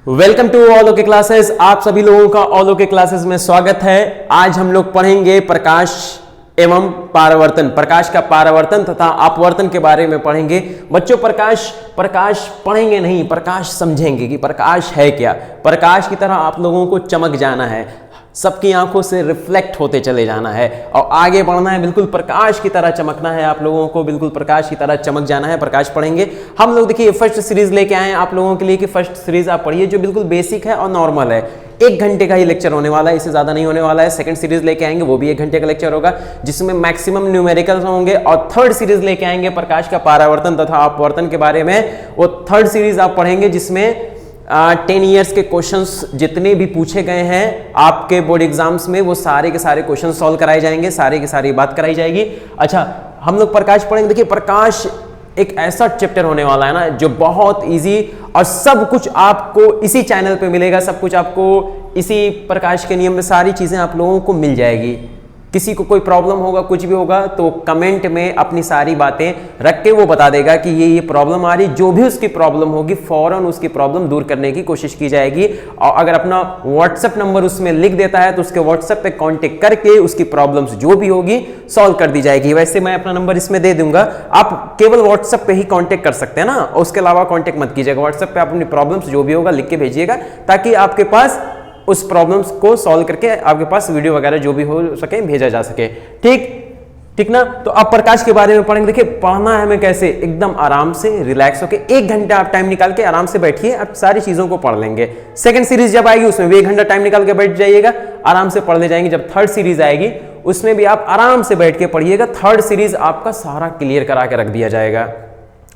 Welcome to all okay classes. आप सभी लोगों का ऑल ओके क्लासेस में स्वागत है। आज हम लोग पढ़ेंगे प्रकाश एवं परावर्तन, प्रकाश का परावर्तन तथा अपवर्तन के बारे में पढ़ेंगे। बच्चों प्रकाश पढ़ेंगे नहीं, प्रकाश समझेंगे कि प्रकाश है क्या। प्रकाश की तरह आप लोगों को चमक जाना है, सबकी आंखों से रिफ्लेक्ट होते चले जाना है और आगे बढ़ना है। बिल्कुल प्रकाश की तरह चमकना है आप लोगों को, बिल्कुल प्रकाश की तरह चमक जाना है। प्रकाश पढ़ेंगे हम लोग। देखिए फर्स्ट सीरीज लेके आए हैं आप लोगों के लिए कि फर्स्ट सीरीज आप पढ़िए जो बिल्कुल बेसिक है और नॉर्मल है। 1 घंटे का ही लेक्चर होने वाला है, इससे ज्यादा नहीं होने वाला है। सेकंड सीरीज लेके आएंगे, वो भी 1 घंटे का लेक्चर होगा जिसमें मैक्सिमम न्यूमेरिकल्स होंगे। और थर्ड सीरीज लेके आएंगे प्रकाश का परावर्तन तथा अपवर्तन के बारे में। वो थर्ड सीरीज आप पढ़ेंगे जिसमें 10 ईयर्स के क्वेश्चंस जितने भी पूछे गए हैं आपके बोर्ड एग्जाम्स में, वो सारे के सारे क्वेश्चन सॉल्व कराए जाएंगे, सारे की सारी बात कराई जाएगी। अच्छा, हम लोग प्रकाश पढ़ेंगे। देखिए प्रकाश एक ऐसा चैप्टर होने वाला है ना जो बहुत इजी, और सब कुछ आपको इसी चैनल पे मिलेगा। सब कुछ आपको इसी प्रकाश के नियम में सारी चीजें आप लोगों को मिल जाएगी। किसी को कोई प्रॉब्लम होगा, कुछ भी होगा तो कमेंट में अपनी सारी बातें रख के वो बता देगा कि ये प्रॉब्लम आ रही। जो भी उसकी प्रॉब्लम होगी फौरन उसकी प्रॉब्लम दूर करने की कोशिश की जाएगी। और अगर अपना व्हाट्सएप नंबर उसमें लिख देता है तो उसके व्हाट्सएप पे कांटेक्ट करके उसकी प्रॉब्लम्स जो भी होगी सॉल्व कर दी जाएगी। वैसे मैं अपना नंबर इसमें दे दूंगा, आप केवल व्हाट्सएप पे ही कांटेक्ट कर सकते हैं ना, उसके अलावा कांटेक्ट मत कीजिएगा। व्हाट्सएप पे आप अपनी प्रॉब्लम्स जो भी होगा लिख के भेजिएगा ताकि आपके पास उस प्रॉब्लम्स को सॉल्व करके आपके पास वीडियो वगैरह जो भी हो सके भेजा जा सके। ठीक ना। तो अब प्रकाश के बारे में पढ़ेंगे। देखिए पढ़ना है हमें कैसे, एकदम आराम से रिलैक्स होके 1 घंटा आप टाइम निकाल के आराम से बैठिए, आप सारी चीजों को पढ़ लेंगे। सेकंड सीरीज जब आएगी उसमें भी 1 घंटा टाइम निकाल के बैठ जाइएगा, आराम से पढ़ ले जाएंगे। जब थर्ड सीरीज आएगी उसमें भी आप आराम से बैठ के पढ़िएगा। थर्ड सीरीज आपका सारा क्लियर करा के रख दिया जाएगा।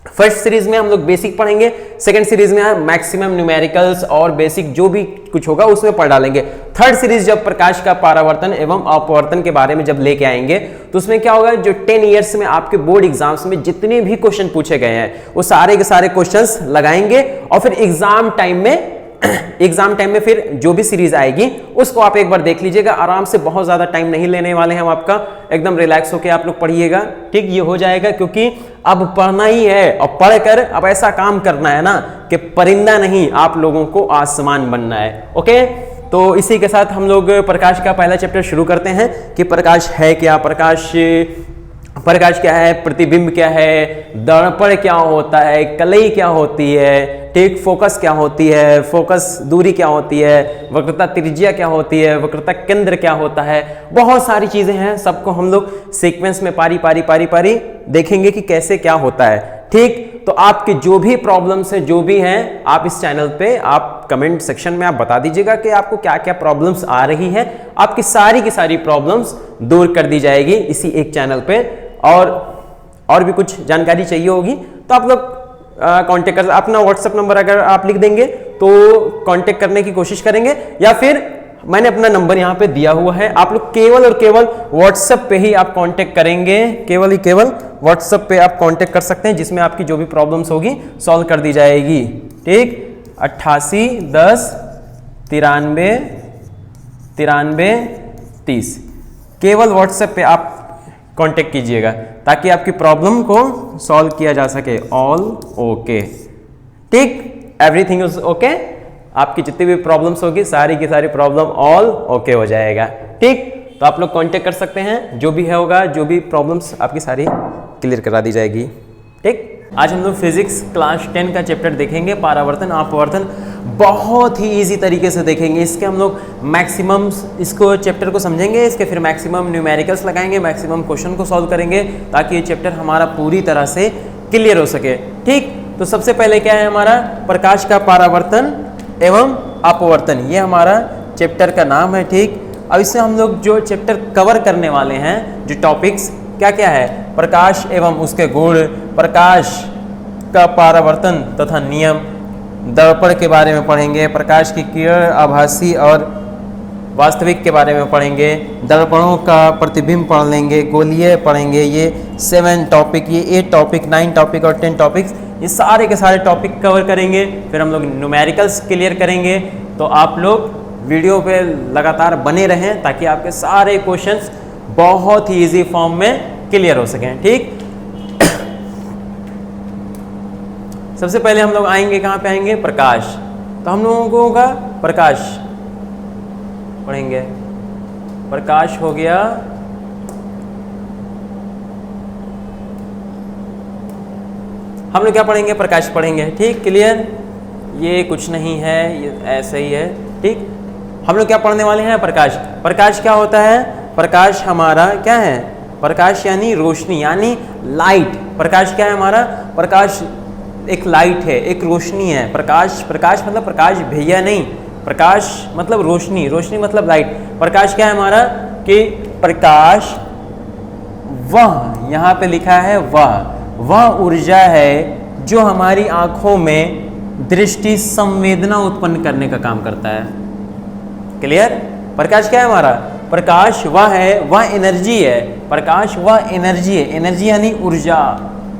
फर्स्ट सीरीज में हम लोग बेसिक पढ़ेंगे, सेकंड सीरीज में मैक्सिमम न्यूमेरिकल्स और बेसिक जो भी कुछ होगा उसमें पढ़ डालेंगे। थर्ड सीरीज जब प्रकाश का परावर्तन एवं अपवर्तन के बारे में जब लेके आएंगे तो उसमें क्या होगा, जो 10 ईयर्स में आपके बोर्ड एग्जाम्स में जितने भी क्वेश्चन पूछे गए हैं वो सारे के सारे क्वेश्चंस लगाएंगे। और फिर एग्जाम टाइम में फिर जो भी सीरीज आएगी उसको आप एक बार देख लीजिएगा आराम से। बहुत ज्यादा टाइम नहीं लेने वाले हैं हम आपका, एकदम रिलैक्स होकर आप लोग पढ़िएगा। ठीक, ये हो जाएगा क्योंकि अब पढ़ना ही है और पढ़कर अब ऐसा काम करना है ना कि परिंदा नहीं, आप लोगों को आसमान बनना है। ओके, तो इसी के साथ हम लोग प्रकाश का पहला चैप्टर शुरू करते हैं कि प्रकाश है क्या, प्रकाश क्या है, प्रतिबिंब क्या है, दर्पण क्या होता है, कलई क्या होती है, ठीक, फोकस क्या होती है, फोकस दूरी क्या होती है, वक्रता त्रिज्या क्या होती है, वक्रता केंद्र क्या होता है। बहुत सारी चीजें हैं, सबको हम लोग सीक्वेंस में पारी देखेंगे कि कैसे क्या होता है। ठीक, तो आपके जो भी प्रॉब्लम्स है, जो भी हैं, आप इस चैनल पे आप कमेंट सेक्शन में आप बता दीजिएगा कि आपको क्या क्या प्रॉब्लम्स आ रही है। आपकी सारी की सारी प्रॉब्लम्स दूर कर दी जाएगी इसी एक चैनल पे। और भी कुछ जानकारी चाहिए होगी तो आप लोग कांटेक्ट कर, अपना व्हाट्सएप नंबर अगर आप लिख देंगे तो कांटेक्ट करने की कोशिश करेंगे, या फिर मैंने अपना नंबर यहाँ पे दिया हुआ है, आप लोग केवल और केवल व्हाट्सएप पे ही आप कांटेक्ट करेंगे। केवल व्हाट्सएप पे आप कांटेक्ट कर सकते हैं जिसमें आपकी जो भी प्रॉब्लम्स होगी सॉल्व कर दी जाएगी। ठीक, 88 10 93 30 केवल व्हाट्सएप पे आप कांटेक्ट कीजिएगा ताकि आपकी प्रॉब्लम को सॉल्व किया जा सके। ऑल ओके, ठीक, एवरीथिंग इज ओके। आपकी जितनी भी प्रॉब्लम्स होगी सारी की सारी प्रॉब्लम ऑल ओके हो जाएगा। ठीक, तो आप लोग कांटेक्ट कर सकते हैं, जो भी है होगा, जो भी प्रॉब्लम्स आपकी सारी क्लियर करा दी जाएगी। ठीक, आज हम लोग फिजिक्स क्लास 10 का चैप्टर देखेंगे, परावर्तन अपवर्तन। बहुत ही इजी तरीके से देखेंगे इसके हम लोग मैक्सिमम इसको चैप्टर को समझेंगे, इसके फिर मैक्सिमम न्यूमेरिकल्स लगाएंगे, मैक्सिमम क्वेश्चन को सॉल्व करेंगे ताकि ये चैप्टर हमारा पूरी तरह से क्लियर हो सके। ठीक, तो सबसे पहले क्या है हमारा, प्रकाश का परावर्तन एवं अपवर्तन, ये हमारा चैप्टर का नाम है। ठीक, अब इससे हम लोग जो चैप्टर कवर करने वाले हैं, जो टॉपिक्स क्या क्या है, प्रकाश एवं उसके गुण, प्रकाश का परावर्तन तथा नियम, दर्पण के बारे में पढ़ेंगे, प्रकाश की किरण, आभासी और वास्तविक के बारे में पढ़ेंगे, दर्पणों का प्रतिबिंब पढ़ लेंगे, गोलीय पढ़ेंगे। ये 7 टॉपिक, ये 8 टॉपिक, 9 टॉपिक और 10 टॉपिक्स, ये सारे के सारे टॉपिक कवर करेंगे। फिर हम लोग न्यूमेरिकल्स क्लियर करेंगे। तो आप लोग वीडियो पे लगातार बने रहें ताकि आपके सारे क्वेश्चंस बहुत ही इजी फॉर्म में क्लियर हो सकें। ठीक, सबसे पहले हम लोग आएंगे, कहाँ पे आएंगे, प्रकाश। तो हम लोगों का प्रकाश पढ़ेंगे। प्रकाश हो गया हम लोग क्या पढ़ेंगे, प्रकाश पढ़ेंगे। ठीक, क्लियर। ये कुछ नहीं है, ये ऐसे ही है। ठीक, हम लोग क्या पढ़ने वाले हैं, प्रकाश। प्रकाश क्या होता है, प्रकाश हमारा क्या है, प्रकाश यानी रोशनी यानी लाइट। प्रकाश क्या है हमारा, प्रकाश एक लाइट है, एक रोशनी है। प्रकाश, प्रकाश मतलब प्रकाश भैया नहीं, प्रकाश मतलब रोशनी, रोशनी मतलब लाइट। प्रकाश क्या है हमारा कि प्रकाश वह, यहाँ पे लिखा है वह ऊर्जा है जो हमारी आंखों में दृष्टि संवेदना उत्पन्न करने का काम करता है। क्लियर। प्रकाश क्या है हमारा, प्रकाश वह है, वह एनर्जी है। प्रकाश वह एनर्जी है, एनर्जी यानी ऊर्जा,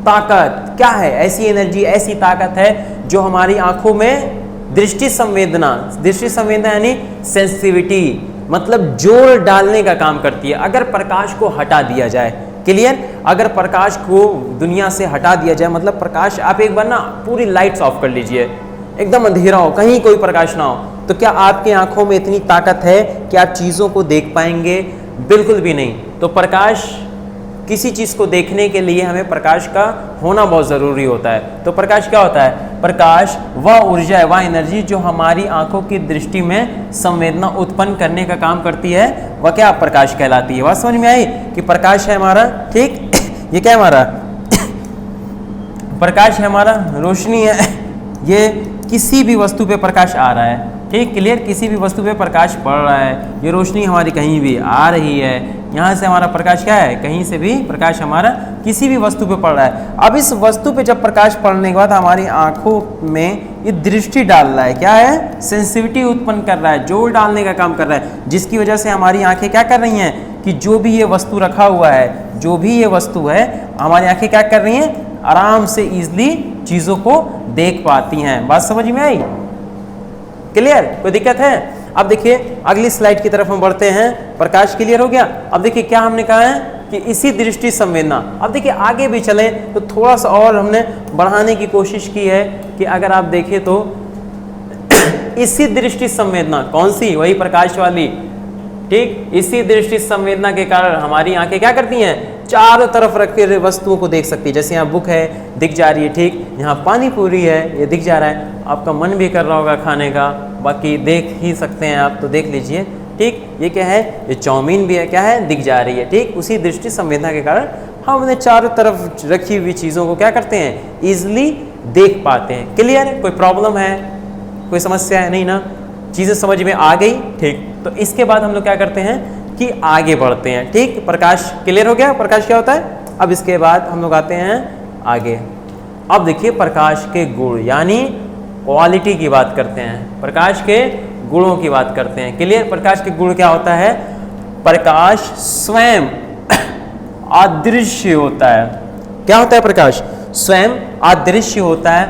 ताकत। क्या है, ऐसी एनर्जी, ऐसी ताकत है जो हमारी आंखों में दृष्टि संवेदना, दृष्टि संवेदना यानी सेंसिटिविटी मतलब जोर डालने का काम करती है। अगर प्रकाश को हटा दिया जाए, क्लियर, अगर प्रकाश को दुनिया से हटा दिया जाए, मतलब प्रकाश, आप एक बार ना पूरी लाइट्स ऑफ कर लीजिए, एकदम अंधेरा हो, कहीं कोई प्रकाश ना हो, तो क्या आपकी आंखों में इतनी ताकत है कि आप चीज़ों को देख पाएंगे? बिल्कुल भी नहीं। तो प्रकाश, किसी चीज़ को देखने के लिए हमें प्रकाश का होना बहुत ज़रूरी होता है। तो प्रकाश क्या होता है, प्रकाश वह ऊर्जा है, वह एनर्जी जो हमारी आंखों की दृष्टि में संवेदना उत्पन्न करने का काम करती है, वह क्या प्रकाश कहलाती है। बात समझ में आई कि प्रकाश है हमारा, ठीक, ये क्या है हमारा प्रकाश है हमारा, रोशनी है, ये किसी भी वस्तु पे प्रकाश आ रहा है। ठीक, क्लियर, किसी भी वस्तु पे प्रकाश पड़ रहा है, ये रोशनी हमारी कहीं भी आ रही है, यहाँ से हमारा प्रकाश क्या है, कहीं से भी प्रकाश हमारा किसी भी वस्तु पे पड़ रहा है। अब इस वस्तु पे जब प्रकाश पड़ने के बाद हमारी आंखों में ये दृष्टि डाल रहा है, क्या है, सेंसिटिविटी उत्पन्न कर रहा है, जोर डालने का काम कर रहा है, जिसकी वजह से हमारी आंखें क्या कर रही हैं कि जो भी ये वस्तु रखा हुआ है, जो भी ये वस्तु है, हमारी आंखें क्या कर रही हैं, आराम से ईजिली चीज़ों को देख पाती हैं। बात समझ में आई, क्लियर, कोई दिक्कत है? अब देखिए अगली स्लाइड की तरफ हम बढ़ते हैं। प्रकाश क्लियर हो गया। अब देखिए क्या हमने कहा है कि इसी दृष्टि संवेदना, अब देखिए आगे भी चले तो थोड़ा सा और हमने बढ़ाने की कोशिश की है कि अगर आप देखें तो इसी दृष्टि संवेदना, कौन सी, वही प्रकाश वाली, ठीक, इसी दृष्टि संवेदना के कारण हमारी आंखें क्या करती हैं, चारों तरफ रखे हुए वस्तुओं को देख सकती है। जैसे यहाँ बुक है, दिख जा रही है, ठीक, यहाँ पानी पूरी है, ये दिख जा रहा है, आपका मन भी कर रहा होगा खाने का, बाकी देख ही सकते हैं आप, तो देख लीजिए। ठीक, ये क्या है, ये चाउमीन भी है, क्या है, दिख जा रही है। ठीक, उसी दृष्टि संवेदना के कारण हम अपने चारों तरफ रखी हुई चीज़ों को क्या करते हैं, ईजिली देख पाते हैं। क्लियर, कोई प्रॉब्लम है, कोई समस्या है नहीं ना, चीज़ें समझ में आ गई। ठीक, तो इसके बाद हम लोग क्या करते हैं कि आगे बढ़ते हैं। ठीक, प्रकाश क्लियर हो गया, प्रकाश क्या होता है। अब इसके बाद हम लोग आते हैं आगे। अब देखिए प्रकाश के गुण यानी क्वालिटी की बात करते हैं, प्रकाश के गुणों की बात करते हैं। क्लियर, प्रकाश के गुण क्या होता है, प्रकाश स्वयं अदृश्य होता है। क्या होता है, प्रकाश स्वयं अदृश्य होता है,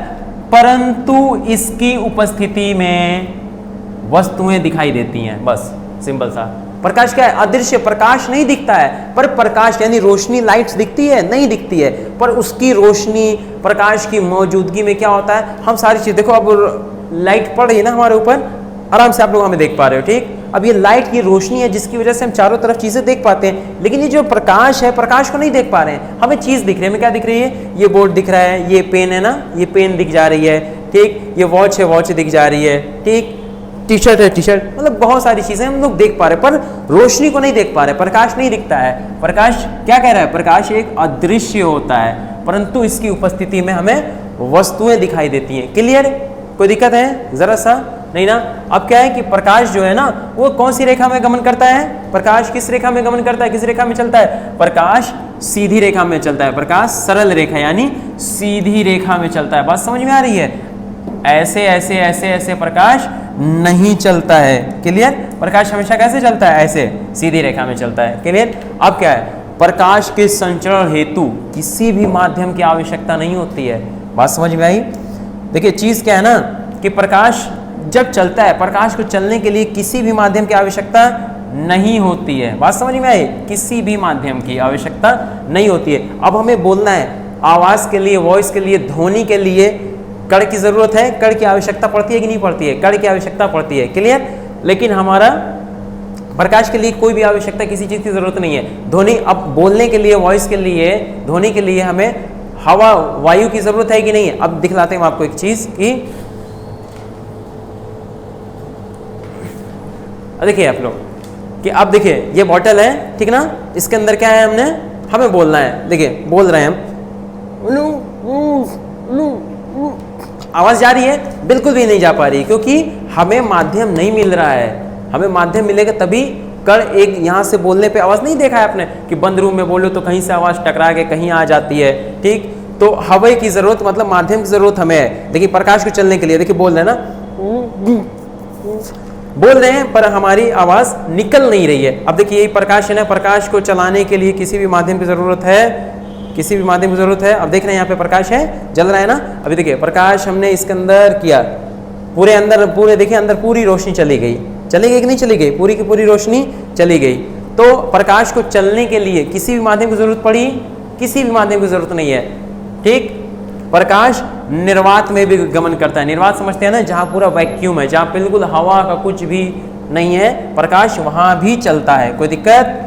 परंतु इसकी उपस्थिति में वस्तुएं दिखाई देती हैं। बस सिंपल सा, प्रकाश क्या है, अदृश्य, प्रकाश नहीं दिखता है, पर प्रकाश यानी रोशनी, लाइट्स दिखती है, नहीं दिखती है, पर उसकी रोशनी, प्रकाश की मौजूदगी में क्या होता है, हम सारी चीज देखो, अब लाइट पड़ रही है ना हमारे ऊपर, आराम से आप लोग हमें देख पा रहे हो। ठीक, अब ये लाइट की रोशनी है जिसकी वजह से हम चारों तरफ चीजें देख पाते हैं, लेकिन ये जो प्रकाश है, प्रकाश को नहीं देख पा रहे हैं, हमें चीज दिख रही है। हमें क्या दिख रही है, ये बोर्ड दिख रहा है, ये पेन है ना, ये पेन दिख जा रही है। ठीक, ये वॉच है, वॉच दिख जा रही है। ठीक, टी शर्ट है, टी शर्ट, मतलब बहुत सारी चीजें हम लोग देख पा रहे हैं, पर रोशनी को नहीं देख पा रहे, प्रकाश नहीं दिखता है। प्रकाश क्या कह रहा है, प्रकाश एक अदृश्य होता है, परंतु इसकी उपस्थिति में हमें वस्तुएं दिखाई देती हैं। क्लियर, कोई दिक्कत है जरा सा, नहीं ना। अब क्या है कि प्रकाश जो है ना, वो कौन सी रेखा में गमन करता है, प्रकाश किस रेखा में गमन करता है, किस रेखा में चलता है, प्रकाश सीधी रेखा में चलता है, प्रकाश सरल रेखा यानी सीधी रेखा में चलता है। बात समझ में आ रही है, ऐसे ऐसे ऐसे ऐसे प्रकाश नहीं चलता है। क्लियर, प्रकाश हमेशा कैसे चलता है, ऐसे सीधी रेखा में चलता है। क्लियर, अब क्या है, प्रकाश के संचरण हेतु किसी भी माध्यम की आवश्यकता नहीं होती है। बात समझ में आई। देखिए चीज क्या है ना कि प्रकाश जब चलता है, प्रकाश को चलने के लिए किसी भी माध्यम की आवश्यकता नहीं होती है। बात समझ में आई, किसी भी माध्यम की आवश्यकता नहीं होती है। अब हमें बोलना है, आवाज के लिए, वॉइस के लिए, ध्वनि के लिए कण की जरूरत है, कण की आवश्यकता पड़ती है कि नहीं पड़ती है, कण की आवश्यकता पड़ती है, क्लियर। लेकिन हमारा प्रकाश के लिए कोई भी आवश्यकता किसी चीज की जरूरत नहीं है। ध्वनि, अब बोलने के लिए, वॉइस के लिए, ध्वनि के लिए हमें हवा, वायु की जरूरत है कि नहीं है। अब दिखलाते हैं आपको एक चीज कि देखिए आप लोग कि अब देखिए ये बॉटल है, ठीक ना, इसके अंदर क्या है, हमें बोलना है। देखिए बोल रहे हैं हम, आवाज जा रही है, बिल्कुल भी नहीं जा पा रही, क्योंकि हमें माध्यम नहीं मिल रहा है। हमें माध्यम मिलेगा तभी कण, एक यहाँ से बोलने पे आवाज नहीं देखा है आपने कि बंद रूम में बोलो तो कहीं से आवाज टकरा के कहीं आ जाती है, ठीक। तो हवा की जरूरत, मतलब माध्यम की जरूरत हमें है। देखिए प्रकाश को चलने के लिए, देखिए बोल रहे हैं ना, बोल रहे हैं पर हमारी आवाज निकल नहीं रही है। अब देखिए यही प्रकाश है ना, प्रकाश को चलाने के लिए किसी भी माध्यम की जरूरत है, किसी भी माध्यम की जरूरत है। अब देख रहे हैं यहाँ पे प्रकाश है, जल रहा है ना। अभी देखिए प्रकाश हमने इसके अंदर किया, पूरे अंदर, पूरे देखिए अंदर पूरी रोशनी चली गई, चली गई कि नहीं चली गई, पूरी की पूरी रोशनी चली गई। तो प्रकाश को चलने के लिए किसी भी माध्यम की जरूरत पड़ी, किसी भी माध्यम की जरूरत नहीं है, ठीक। प्रकाश निर्वात में भी गमन करता है। निर्वात समझते हैं ना, जहां पूरा वैक्यूम है, जहां बिल्कुल हवा का कुछ भी नहीं है, प्रकाश वहां भी चलता है, कोई दिक्कत।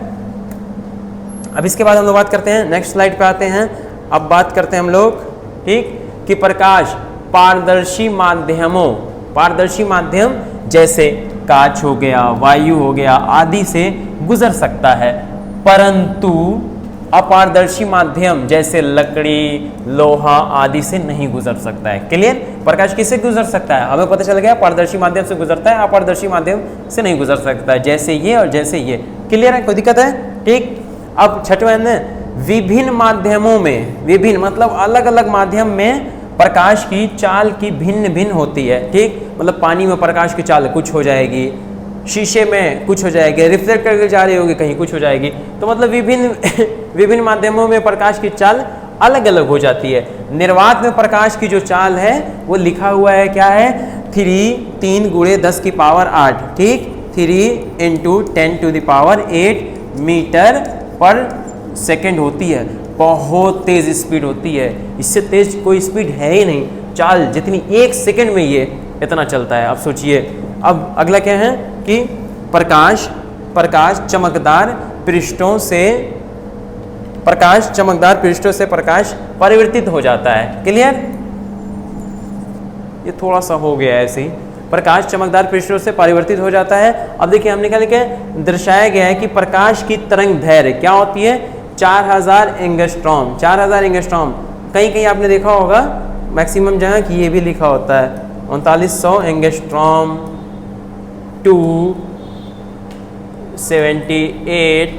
अब इसके बाद हम लोग बात करते हैं, नेक्स्ट स्लाइड पे आते हैं। अब बात करते हैं हम लोग, ठीक, कि प्रकाश पारदर्शी माध्यमों, पारदर्शी माध्यम जैसे कांच हो गया, वायु हो गया आदि से गुजर सकता है, परंतु अपारदर्शी माध्यम जैसे लकड़ी, लोहा आदि से नहीं गुजर सकता है, क्लियर। प्रकाश किससे गुजर सकता है, हमें पता चल गया, पारदर्शी माध्यम से गुजरता है, अपारदर्शी माध्यम से नहीं गुजर सकता है, जैसे ये और जैसे ये, क्लियर है, कोई दिक्कत है, ठीक। अब छठवें में, विभिन्न माध्यमों में, विभिन्न मतलब अलग अलग माध्यम में प्रकाश की चाल की भिन्न भिन्न होती है, ठीक। मतलब पानी में प्रकाश की चाल कुछ हो जाएगी, शीशे में कुछ हो जाएगी, रिफ्लेक्ट करके जा रही होगी कहीं कुछ हो जाएगी। तो मतलब विभिन्न विभिन्न माध्यमों में प्रकाश की चाल अलग अलग हो जाती है। निर्वात में प्रकाश की जो चाल है वो लिखा हुआ है, क्या है, 3 गुणे 10 की पावर 8, ठीक, 3 × 10⁸ मीटर पर सेकेंड होती है। बहुत तेज स्पीड होती है, इससे तेज कोई स्पीड है ही नहीं। चाल जितनी 1 सेकेंड में ये इतना चलता है। अब सोचिए, अब अगला क्या है कि प्रकाश चमकदार पृष्ठों से, प्रकाश चमकदार पृष्ठों से प्रकाश परिवर्तित हो जाता है, क्लियर। ये थोड़ा सा हो गया ऐसे ही, प्रकाश चमकदार पृष्ठों से परिवर्तित हो जाता है। अब देखिए हमने क्या लिखा है, दर्शाया गया है कि प्रकाश की तरंग दैर्घ्य क्या होती है, 4000 एंगस्ट्रॉम, 4000 एंगस्ट्रॉम। कहीं कहीं आपने देखा होगा मैक्सिमम जगह कि ये भी लिखा होता है 3900 एंगस्ट्रॉम टू 78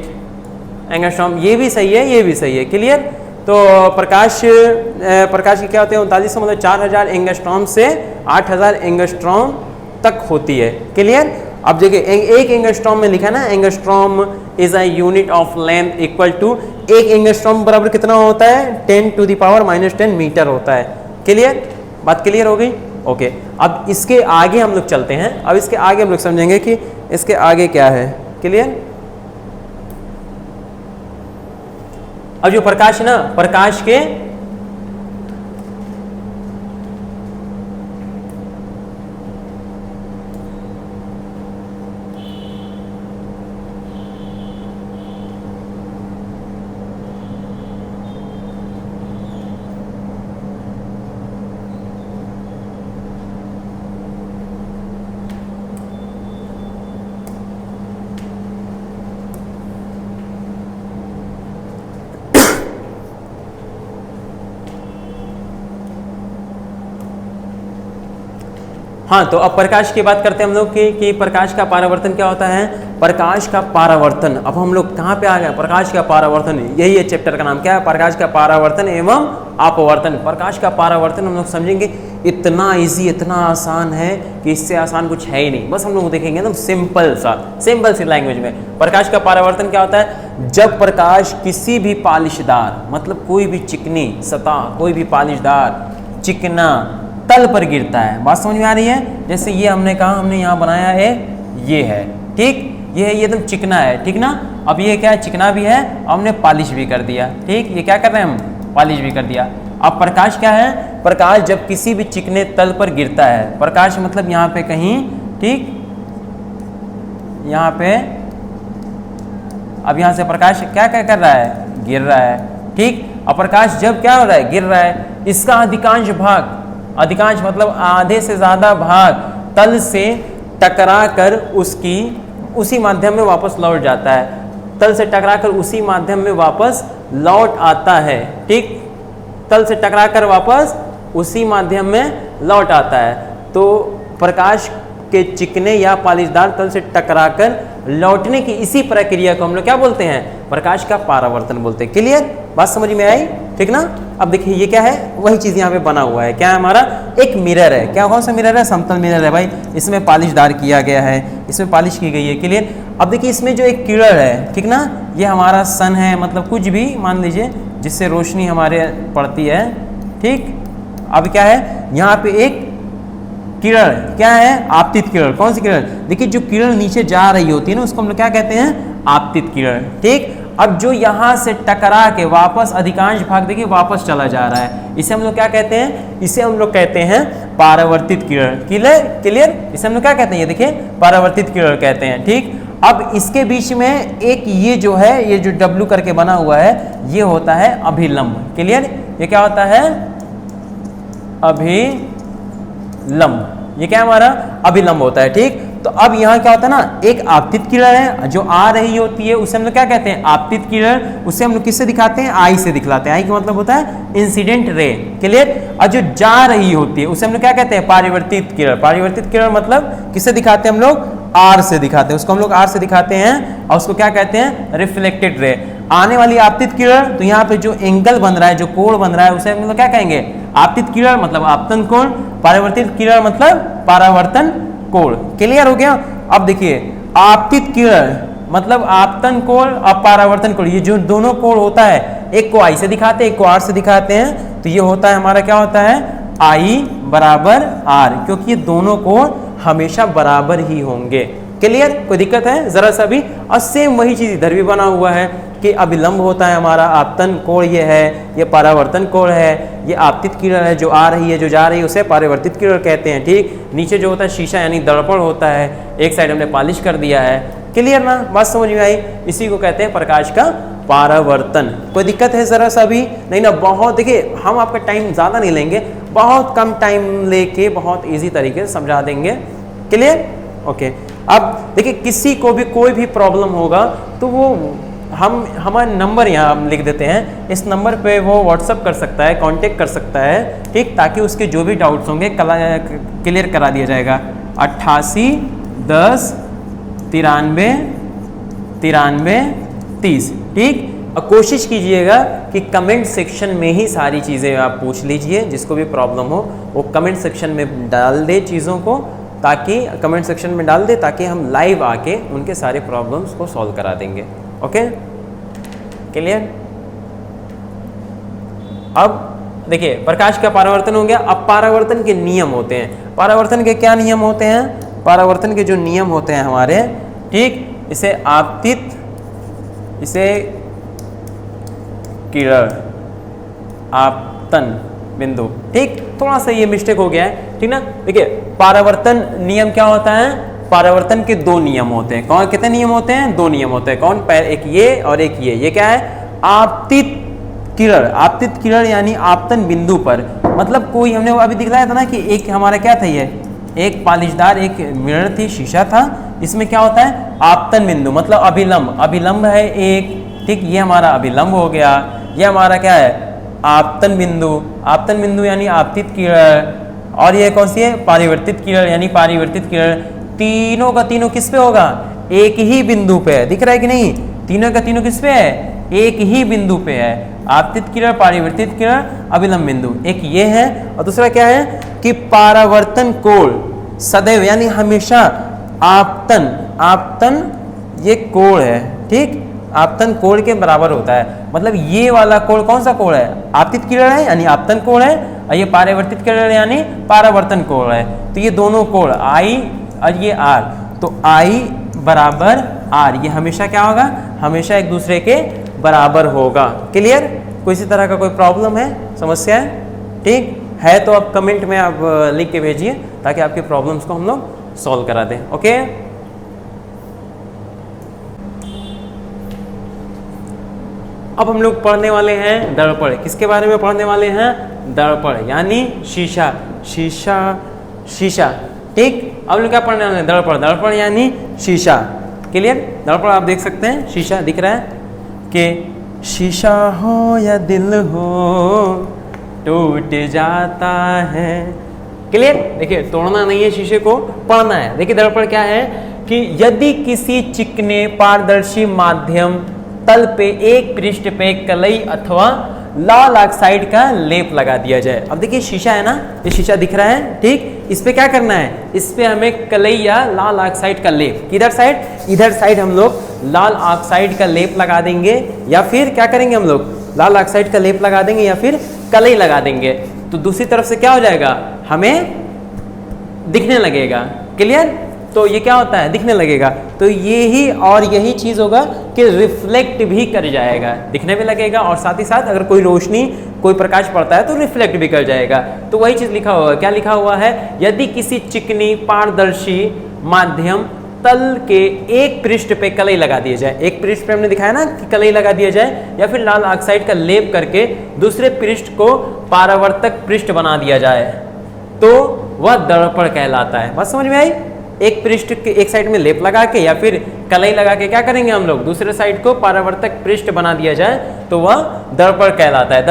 एंगस्ट्रॉम, ये भी सही है, ये भी सही है, क्लियर। तो प्रकाश की क्या होती है, 3900 मतलब 4000 एंगस्ट्रॉम से 8000 एंगस्ट्रॉम तक होती है, क्लियर। अब देखिए एक एंगस्ट्रॉम में लिखा है ना, angstrom is a unit of length equal to, एक एंगस्ट्रॉम बराबर कितना होता है, 10⁻⁻10 मीटर होता है, क्लियर। बात क्लियर हो गई, ओके। अब इसके आगे हम लोग चलते हैं, अब इसके आगे हम लोग समझेंगे कि इसके आगे क्या है, क्लियर। अब जो प्रकाश है ना, प्रकाश के हाँ, तो अब प्रकाश की बात करते हैं हम लोग कि प्रकाश का परावर्तन क्या होता है। प्रकाश का परावर्तन, अब हम लोग कहाँ पे आ गए, प्रकाश का परावर्तन, यही है चैप्टर का नाम, क्या है, प्रकाश का परावर्तन एवं अपवर्तन। प्रकाश का परावर्तन हम लोग समझेंगे, इतना इजी, इतना आसान है कि इससे आसान कुछ है ही नहीं। बस हम लोग देखेंगे एकदम सिंपल सी लैंग्वेज में। प्रकाश का परावर्तन क्या होता है, जब प्रकाश किसी भी पालिशदार, मतलब कोई भी चिकनी सतह, कोई भी पालिशदार चिकना तल पर गिरता है। बात समझ में आ रही है, जैसे ये हमने कहा, हमने यहाँ बनाया है, ये है, ठीक, ये है, ये एकदम चिकना है, ठीक ना। अब ये क्या है, चिकना भी है, हमने पॉलिश भी कर दिया, ठीक, ये क्या कर रहे हैं हम, पॉलिश भी कर दिया। अब प्रकाश क्या है, प्रकाश जब किसी भी चिकने तल पर गिरता है, प्रकाश मतलब यहाँ पे कहीं, ठीक, यहाँ पे अब यहाँ से प्रकाश क्या क्या कर रहा है, गिर रहा है, ठीक। और प्रकाश जब क्या हो रहा है, गिर रहा है, इसका अधिकांश भाग, अधिकांश मतलब आधे से ज्यादा भाग तल से टकरा कर उसी माध्यम में वापस लौट जाता है, तल से टकराकर उसी माध्यम में वापस लौट आता है, ठीक, तल से टकराकर वापस उसी माध्यम में लौट आता है। तो प्रकाश के चिकने या पालिशदार तल से टकराकर लौटने की इसी प्रक्रिया को हम लोग क्या बोलते हैं, प्रकाश का परावर्तन बोलते हैं। क्लियर, बात समझ में आई, ठीक ना। अब देखिए ये क्या है, वही चीज यहाँ पे बना हुआ है, क्या है हमारा, एक मिरर है। क्या, कौन सा मिरर है, समतल मिरर है भाई, इसमें पालिशदार किया गया है, इसमें पॉलिश की गई है। क्लियर। अब देखिए इसमें जो एक किरण है, ठीक ना, ये हमारा सन है, मतलब कुछ भी मान लीजिए जिससे रोशनी हमारे पड़ती है, ठीक। अब क्या है, यहाँ पे एक किरण, क्या है, आपतित किरण। कौन सी किरण, देखिए जो किरण नीचे जा रही होती है ना, उसको हम लोग क्या कहते हैं, आपतित किरण, ठीक। अब जो यहाँ से टकरा के वापस अधिकांश भाग देखिए वापस चला जा रहा है, इसे हम लोग क्या कहते हैं, इसे हम लोग कहते हैं परावर्तित किरण। क्लियर, क्लियर, इसे हम लोग क्या कहते हैं, ये देखिए परावर्तित किरण कहते हैं, ठीक। अब इसके बीच में एक ये जो है, ये जो W करके बना हुआ है, ये होता है अभिलंब। क्लियर, ये क्या होता है, अभिलंब, ये क्या हमारा अभिलंब होता है, ठीक। तो अब यहाँ क्या होता है ना, एक आपतित किरण है जो आ रही होती है, उसे हम लोग क्या कहते हैं, आपतित किरण। उसे हम लोग किससे दिखाते हैं, आई से दिखलाते हैं। आई का मतलब होता है इंसिडेंट रे। क्लियर। और जो जा रही होती है उसे हम लोग क्या कहते हैं, परावर्तित किरण। परावर्तित किरण मतलब किससे दिखाते हैं हम लोग, आर से दिखाते हैं, उसको हम लोग आर से दिखाते हैं, और उसको क्या कहते हैं, रिफ्लेक्टेड रे। आने वाली आपतित किरण, तो यहाँ पे जो एंगल बन रहा है, जो कोण बन रहा है, उसे हम लोग क्या कहेंगे, आपतित किरण मतलब आपतन कोण, परावर्तित किरण मतलब परावर्तन कोण। क्लियर हो गया। अब देखिए आपतित किरण मतलब आपतन कोण और परावर्तन कोण, ये जो दोनों कोण होता है, एक को आई से दिखाते हैं, एक को आर से दिखाते हैं, तो ये होता है हमारा क्या होता है, आई बराबर आर, क्योंकि ये दोनों कोण हमेशा बराबर ही होंगे। क्लियर, कोई दिक्कत है जरा सा भी। और सेम वही चीज इधर भी बना हुआ है कि अभिलंब होता है हमारा, आपतन कोण ये है, ये परावर्तन कोण है, ये आपतित किरण है जो आ रही है, जो जा रही है उसे परावर्तित किरण कहते हैं, ठीक। नीचे जो होता है शीशा यानी दर्पण होता है, एक साइड हमने पॉलिश कर दिया है। क्लियर ना, बात समझ में आई। इसी को कहते हैं प्रकाश का परावर्तन। कोई दिक्कत है जरा सा भी नहीं ना। बहुत देखिए हम आपका टाइम ज़्यादा नहीं लेंगे, बहुत कम टाइम लेके बहुत ईजी तरीके से समझा देंगे। Clear, okay. अब देखिए किसी को भी कोई भी प्रॉब्लम होगा तो वो हमारा नंबर यहाँ हम लिख देते हैं, इस नंबर पे वो व्हाट्सअप कर सकता है, कांटेक्ट कर सकता है, ठीक, ताकि उसके जो भी डाउट्स होंगे क्लियर करा दिया जाएगा। 88 10 93 93 30, ठीक। और कोशिश कीजिएगा कि कमेंट सेक्शन में ही सारी चीज़ें आप पूछ लीजिए, जिसको भी प्रॉब्लम हो वो कमेंट सेक्शन में डाल दे चीज़ों को, ताकि कमेंट सेक्शन में डाल दे ताकि हम लाइव आके उनके सारे प्रॉब्लम्स को सॉल्व करा देंगे। Okay, clear. अब देखिए प्रकाश का परावर्तन हो गया। अब परावर्तन के नियम होते हैं। परावर्तन के क्या नियम होते हैं, परावर्तन के जो नियम होते हैं हमारे, ठीक, इसे आपतित, इसे किरण, आपतन बिंदु, ठीक। थोड़ा सा ये मिस्टेक हो गया है, ठीक ना। देखिए परावर्तन नियम क्या होता है, परावर्तन के दो नियम होते हैं। कौन, कितने नियम होते हैं, दो नियम होते हैं। कौन, एक ये और एक ये क्या है, आपतित किरण। आपतित किरण यानी आपतन बिंदु पर, मतलब कोई हमने अभी दिखलाया था ना कि एक हमारा क्या था, ये एक पालिशदार एक मिरर थी, शीशा था, इसमें क्या होता है, आपतन बिंदु मतलब अभिलंब, अभिलंब है एक, ठीक, ये हमारा अभिलंब हो गया। ये हमारा क्या है, आपतन बिंदु, आपतन बिंदु यानी आपतित किरण। और ये कौन सी है, परावर्तित किरण यानी परावर्तित किरण। तीनों का तीनों किस पे होगा, एक ही बिंदु पे है, दिख रहा है कि नहीं, तीनों का तीनों किस पे है, एक ही बिंदु पे है। आपतित किरण, परावर्तित किरण, अभिलंब बिंदु, एक ये है। और दूसरा क्या है कि परावर्तन कोण सदैव यानी हमेशा आपतन, आपतन ये कोण है, ठीक, आपतन कोण के बराबर होता है। मतलब ये वाला कोण कौन सा कोण है, आपतित किरण है यानी आपतन कोण है, और ये परावर्तित किरण यानी परावर्तन कोण है। तो ये दोनों कोण आई और ये आर, तो आई बराबर आर, ये हमेशा क्या होगा, हमेशा एक दूसरे के बराबर होगा। क्लियर, कोई इसी तरह का कोई प्रॉब्लम है, समस्या है, ठीक है तो आप कमेंट में आप लिख के भेजिए ताकि आपकी प्रॉब्लम्स को हम लोग सॉल्व करा दें। ओके, अब हम लोग पढ़ने वाले हैं दर्पण। किसके बारे में पढ़ने वाले हैं? दर्पण यानी शीशा। शीशा शीशा, ठीक। अब लोग क्या पढ़ने वाले हैं? दर्पण। दर्पण यानी शीशा। क्लियर? दर्पण आप देख सकते हैं, शीशा दिख रहा है कि शीशा हो या दिल हो टूट जाता है। क्लियर? देखिए, तोड़ना नहीं है शीशे को, पढ़ना है। देखिए दर्पण क्या है कि यदि किसी चिकने पारदर्शी माध्यम तल पे एक पृष्ठ पे कलई अथवा लाल ऑक्साइड का लेप लगा दिया जाए। अब देखिए शीशा है ना, ये शीशा दिख रहा है, ठीक। इस पे क्या करना है? इस पे हमें कलई या लाल ऑक्साइड का लेप, किधर साइड? इधर साइड हम लोग लाल ऑक्साइड का लेप लगा देंगे, या फिर क्या करेंगे हम लोग? लाल ऑक्साइड का लेप लगा देंगे या फिर कलई लगा देंगे। तो दूसरी तरफ से क्या हो जाएगा? हमें दिखने लगेगा। क्लियर? तो ये क्या होता है? दिखने लगेगा। तो यही चीज होगा कि रिफ्लेक्ट भी कर जाएगा, दिखने भी लगेगा, और साथ ही साथ अगर कोई रोशनी, कोई प्रकाश पड़ता है तो रिफ्लेक्ट भी कर जाएगा। तो वही चीज लिखा हुआ है। क्या लिखा हुआ है? यदि किसी चिकनी पारदर्शी माध्यम तल के एक पृष्ठ पे कलई लगा दिया जाए, एक पृष्ठ पे हमने दिखाया ना कि कलई लगा दिया जाए, या फिर लाल ऑक्साइड का लेप करके दूसरे पृष्ठ को परावर्तक पृष्ठ बना दिया जाए, तो वह दर्पण कहलाता है। बात समझ में आई? एक पृष्ठ के एक साइड में लेप लगा के या फिर कलई लगा के क्या करेंगे हम लोग? दूसरे साइड को परावर्तक पृष्ठ बना दिया जाए तो वह दर्पण कहलाता है।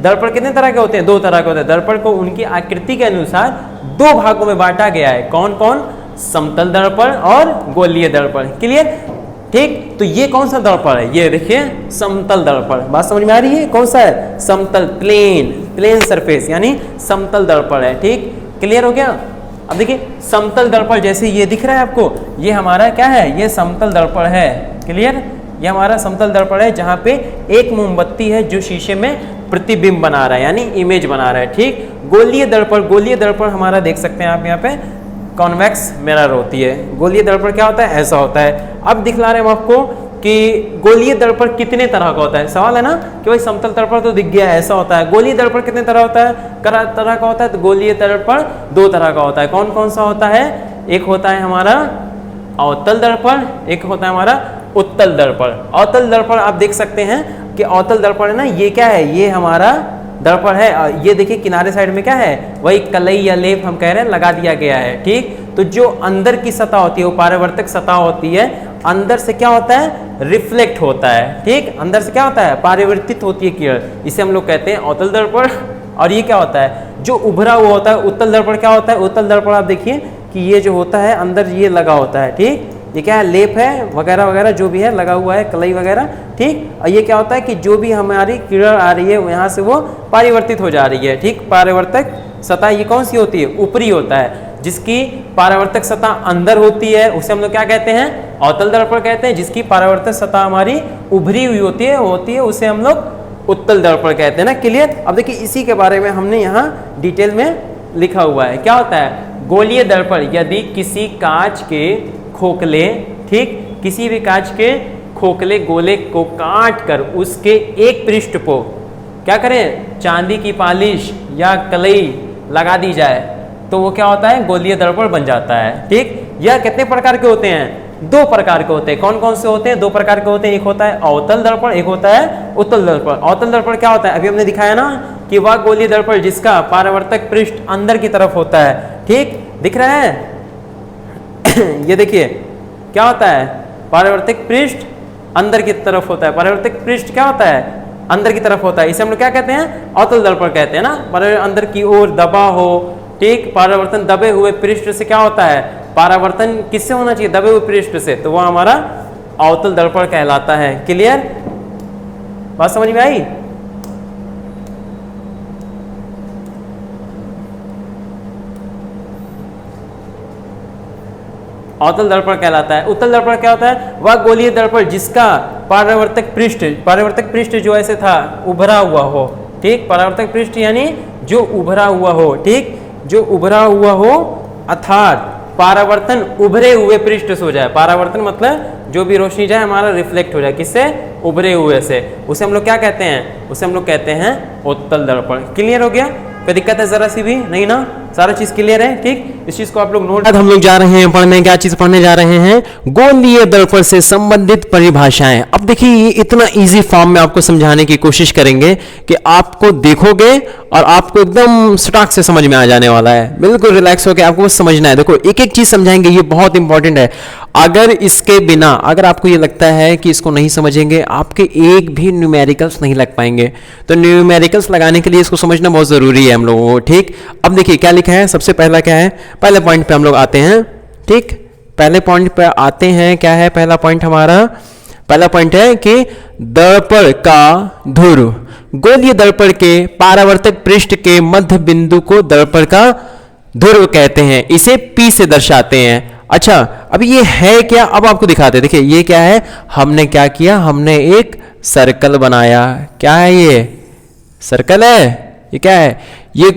दर्पण कितने तरह के होते हैं? 2 तरह के होते हैं। दर्पण को उनकी आकृति के अनुसार 2 भागों में बांटा गया है। कौन कौन? समतल दर्पण और गोलीय दर्पण। क्लियर? ठीक। तो ये कौन सा दर्पण है? ये देखिए समतल दर्पण। बात समझ में आ रही है? कौन सा है? समतल, प्लेन सरफेस यानी समतल दर्पण है। ठीक, क्लियर हो गया? अब देखिए समतल दर्पण जैसे ये दिख रहा है आपको, ये हमारा क्या है? ये समतल दर्पण है। क्लियर? ये हमारा समतल दर्पण है जहाँ पे एक मोमबत्ती है जो शीशे में प्रतिबिंब बना रहा है यानी इमेज बना रहा है। ठीक। गोलीय दर्पण हमारा देख सकते हैं आप यहाँ पे कॉन्वेक्स मिरर होती है। गोलीय दर्पण क्या होता है? ऐसा होता है। अब दिखला रहे हैं हम आपको कि गोलीय दर्पण कितने तरह का होता है। सवाल है ना कि भाई समतल दर्पण तो दिख गया, ऐसा होता है। गोलीय दर्पण कितने तरह होता है? तरह का होता है। तो गोलीय दर्पण 2 तरह का होता है। कौन कौन सा होता है? एक होता है हमारा अवतल दर्पण, एक होता है हमारा उत्तल दर्पण। अवतल दर्पण आप देख सकते हैं कि अवतल दर्पण है ना, ये क्या है? ये हमारा दर्पण है। ये देखिए किनारे साइड में क्या है? वही कलई या लेप हम कह रहे हैं लगा दिया गया है। ठीक। तो जो अंदर की सतह होती है वो परावर्तक सतह होती है, अंदर से क्या होता है? रिफ्लेक्ट होता है। ठीक। अंदर से क्या होता है? परावर्तित होती है किरण, इसे हम लोग कहते हैं अवतल दर्पण। और ये क्या होता है? जो उभरा हुआ होता है उत्तल दर्पण। क्या होता है? उत्तल दर्पण आप देखिए कि ये जो होता है अंदर ये लगा होता है। ठीक। ये क्या है? लेप है वगैरह वगैरह जो भी है लगा हुआ है, कलई वगैरह। ठीक। और ये क्या होता है कि जो भी हमारी किरण आ रही है यहाँ से वो परावर्तित हो जा रही है। ठीक। परावर्तक सतह ये कौन सी होती है? ऊपरी होता है। जिसकी परावर्तक सतह अंदर होती है उसे हम लोग क्या कहते हैं? अवतल दर्पण कहते हैं। जिसकी परावर्तक सतह हमारी उभरी हुई होती है उसे हम लोग उत्तल दर्पण कहते हैं ना। क्लियर? अब देखिए इसी के बारे में हमने यहाँ डिटेल में लिखा हुआ है। क्या होता है? गोलीय दर्पण यदि किसी कांच के खोखले, ठीक, किसी भी कांच के खोखले गोले को काट कर उसके एक पृष्ठ को क्या करें? चांदी की पॉलिश या कलई लगा दी जाए तो वो क्या होता है? गोलीय दर्पण बन जाता है। ठीक। यह कितने प्रकार के होते हैं? 2 प्रकार के होते हैं। कौन कौन से होते हैं? 2 प्रकार के होते हैं। एक होता है अवतल दर्पण, एक होता है उत्तल दर्पण। अवतल दर्पण क्या होता है? अभी हमने दिखाया ना कि वह गोलीय दर्पण जिसका परावर्तक पृष्ठ अंदर की तरफ होता है। ठीक। दिख रहा है? ये देखिए क्या होता है? परावर्तक पृष्ठ अंदर की तरफ होता है। परावर्तक पृष्ठ क्या होता है? अंदर की तरफ होता है। इसे हम लोग क्या कहते हैं? अवतल दर्पण कहते हैं ना। अंदर की ओर दबा हो, ठीक, परावर्तन दबे हुए पृष्ठ से क्या होता है? परावर्तन किससे होना चाहिए? दबे हुए पृष्ठ से, तो वह हमारा अवतल दर्पण कहलाता है। क्लियर? बात समझ में आई? अवतल दर्पण कहलाता है। उत्तल दर्पण क्या होता है? वह गोलीय दर्पण जिसका परावर्तक पृष्ठ जो ऐसे था उभरा हुआ हो। ठीक। परावर्तक पृष्ठ यानी जो उभरा हुआ हो। ठीक। जो उभरा हुआ हो अर्थात परावर्तन उभरे हुए पृष्ठ से हो जाए। परावर्तन मतलब जो भी रोशनी जाए हमारा रिफ्लेक्ट हो जाए, किससे? उभरे हुए से। उसे हम लोग क्या कहते हैं? उसे हम लोग कहते हैं उत्तल दर्पण। क्लियर हो गया? कोई दिक्कत है जरा सी भी नहीं ना? सारा चीज क्लियर है? ठीक, इस चीज को आप लोग नोट। हम लोग जा रहे हैं पढ़ने, क्या चीज पढ़ने जा रहे हैं? गोलीय दर्पण से संबंधित परिभाषाएं। अब देखिए ये इतना इजी फॉर्म में आपको समझाने की कोशिश करेंगे कि आपको देखोगे और आपको एकदम स्टार्ट से समझ में आ जाने वाला है। बिल्कुल रिलैक्स होकर आपको बस समझना है। देखो एक एक चीज समझाएंगे, ये बहुत इंपॉर्टेंट है। अगर इसके बिना, अगर आपको ये लगता है कि इसको नहीं समझेंगे, आपके एक भी न्यूमेरिकल्स नहीं लग पाएंगे। तो न्यूमेरिकल्स लगाने के लिए इसको समझना बहुत जरूरी है हम लोगों को। ठीक, अब देखिए क्या लिखा है। सबसे पहला क्या है? पहले पॉइंट पे हम लोग आते हैं। ठीक, पहले पॉइंट पे आते हैं। क्या है पहला पॉइंट हमारा? पहला पॉइंट है कि दर्पण का ध्रुव, गोलीय दर्पण के परावर्तक पृष्ठ के मध्य बिंदु को दर्पण का ध्रुव कहते हैं। इसे P से दर्शाते हैं। अच्छा, अब ये है क्या? अब आपको दिखाते हैं। देखिए ये क्या है? हमने क्या किया? हमने एक सर्कल बनाया। क्या है ये? सर्कल है। ये क्या है? ये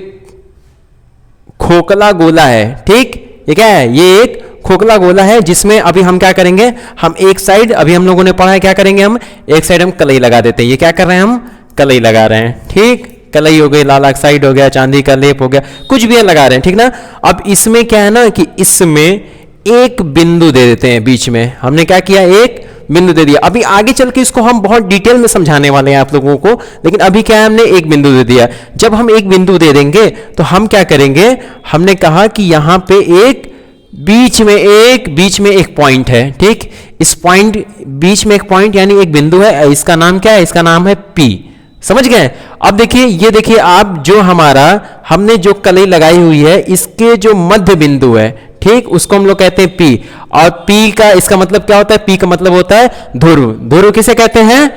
खोखला गोला है। ठीक, ये क्या है? ये एक खोखला गोला है जिसमें अभी हम क्या करेंगे? हम एक साइड, अभी हम लोगों ने पढ़ा है क्या करेंगे? हम एक साइड हम कलई लगा देते हैं। ये क्या कर रहे हैं? हम कलई लगा रहे हैं। ठीक, कलई हो गई, लाल ऑक्साइड हो गया, चांदी का लेप हो गया, कुछ भी लगा रहे हैं। ठीक ना? अब इसमें क्या है ना कि इसमें एक बिंदु दे देते हैं बीच में। हमने क्या किया? एक बिंदु दे दिया। अभी आगे चल के इसको हम बहुत डिटेल में समझाने वाले हैं आप लोगों को, लेकिन अभी क्या है? हमने एक बिंदु दे दिया। जब हम एक बिंदु दे देंगे तो हम क्या करेंगे? हमने कहा कि यहां पे एक बीच में एक पॉइंट है। ठीक, इस पॉइंट, बीच में एक पॉइंट यानी एक बिंदु है। इसका नाम क्या है? इसका नाम है P। समझ गए? अब देखिए, ये देखिए आप, जो हमारा हमने जो कलई लगाई हुई है, इसके जो मध्य बिंदु है, ठीक, उसको हम लोग कहते हैं P। और P का इसका मतलब क्या होता है? P का मतलब होता है ध्रुव। ध्रुव किसे कहते हैं?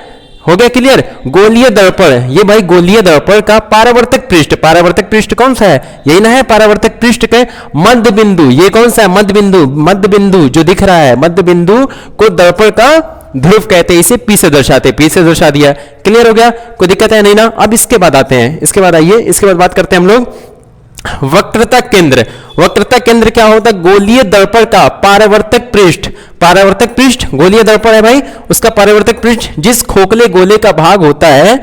हो गया क्लियर? गोलीय दर्पण, ये भाई गोलीय दर्पण का परावर्तक पृष्ठ। परावर्तक पृष्ठ कौन सा है? यही ना है परावर्तक पृष्ठ के मध्य बिंदु। ये कौन सा है? मध्य बिंदु। मध्य बिंदु जो दिख रहा है, मध्य बिंदु को दर्पण का ध्रुव कहते हैं। इसे P से दर्शाते हैं। P से दर्शा दिया। क्लियर हो गया? कोई दिक्कत है नहीं ना? अब इसके बाद आते हैं, इसके बाद आइए, इसके बाद बात करते हैं हम लोग वक्रता केंद्र। वक्रता केंद्र क्या होता है? गोलीय दर्पण का परावर्तक पृष्ठ। परावर्तक पृष्ठ गोलीय दर्पण है भाई, उसका परावर्तक पृष्ठ जिस खोखले गोले का भाग होता है,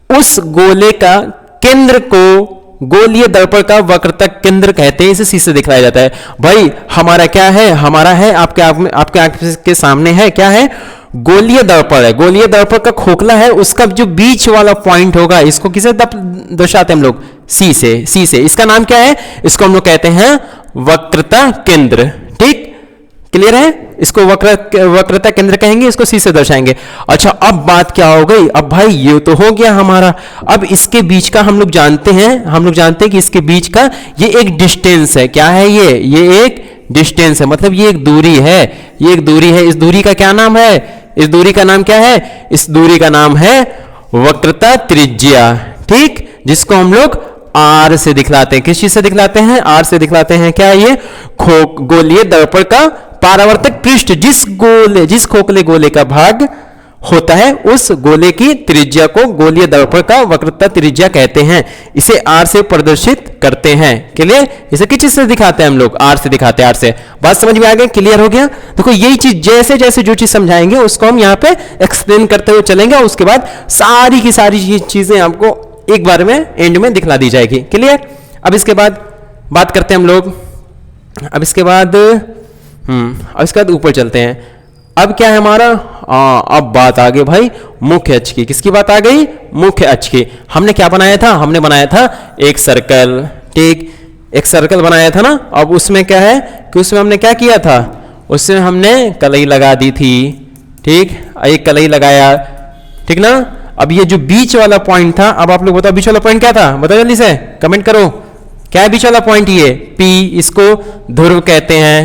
उस गोले का केंद्र को गोलीय दर्पण का वक्रता केंद्र कहते हैं। इसे C से दिखलाया जाता है। भाई हमारा क्या है? हमारा है आपके आंख के सामने है, क्या है? गोलीय दर्पण है। गोलीय दर्पण का खोखला है, उसका जो बीच वाला पॉइंट होगा, इसको किसे दर्शाते हैं हम लोग? C से। C से। इसका नाम क्या है? इसको हम लोग कहते हैं वक्रता केंद्र। ठीक, क्लियर है? इसको वक्रता केंद्र कहेंगे, इसको C से दर्शाएंगे। अच्छा, अब बात क्या हो गई? अब भाई ये तो हो गया हमारा। अब इसके बीच का हम लोग जानते हैं कि इसके बीच का ये एक डिस्टेंस है। क्या है ये एक डिस्टेंस है, मतलब ये एक दूरी है। ये एक दूरी है। इस दूरी का क्या नाम है? इस दूरी का नाम क्या है? इस दूरी का नाम है वक्रता त्रिज्या। ठीक, जिसको हम लोग R से दिखलाते हैं। किस चीज से दिखलाते हैं? R से दिखलाते हैं। क्या है ये? गोलीय दर्पण का परावर्तक पृष्ठ जिस खोखले गोले का भाग होता है, उस गोले की त्रिज्या को गोलीय दर्पण का वक्रता त्रिज्या कहते हैं। इसे R से प्रदर्शित करते हैं। क्लियर? इसे किस चीज से दिखाते हैं हम लोग? R से दिखाते हैं। R से। बात समझ में आ गई? क्लियर हो गया? देखो यही चीज, जैसे जैसे जो चीज समझाएंगे उसको हम यहाँ पे एक्सप्लेन करते हुए चलेंगे। उसके बाद सारी की सारी चीजें आपको एक बार में एंड में दिखला दी जाएगी। क्लियर? अब इसके बाद बात करते हैं हम लोग, अब इसके बाद ऊपर चलते हैं। अब क्या है हमारा? अब बात आ गई भाई मुख्य अक्ष की। किसकी बात आ गई? मुख्य अक्ष की। हमने क्या बनाया था? हमने बनाया था एक सर्कल। ठीक, एक सर्कल बनाया था ना। अब उसमें क्या है कि उसमें हमने क्या किया था? उसमें हमने कलई लगा दी थी। ठीक, एक कलई लगाया। ठीक ना? अब ये जो बीच वाला पॉइंट था, अब आप लोग बताओ बीच वाला पॉइंट क्या था? बताओ जल्दी से, कमेंट करो। क्या है बीच वाला पॉइंट? ये P, इसको ध्रुव कहते हैं।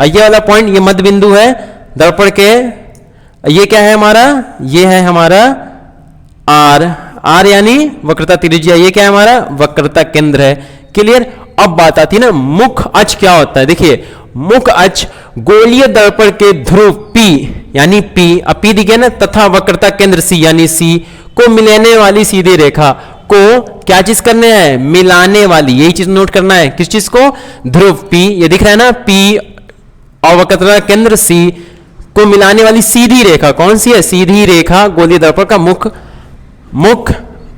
ये वाला पॉइंट, ये मध्य बिंदु है दर्पण के। ये क्या है हमारा? ये है हमारा R यानी वक्रता त्रिज्या। ये क्या है हमारा? वक्रता केंद्र है। क्लियर? अब बात आती है ना मुख्य अक्ष क्या होता है। देखिए मुख्य अक्ष गोलीय दर्पण के ध्रुव P यानी P, अब P दिखे ना, तथा वक्रता केंद्र C यानी C को मिलाने वाली सीधी रेखा को क्या चीज करने है? मिलाने वाली। यही चीज नोट करना है। किस चीज को? ध्रुव P, ये दिख रहा है ना P, और वक्रता केंद्र C को मिलाने वाली सीधी रेखा कौन सी है? सीधी रेखा गोलीय दर्पण का मुख्य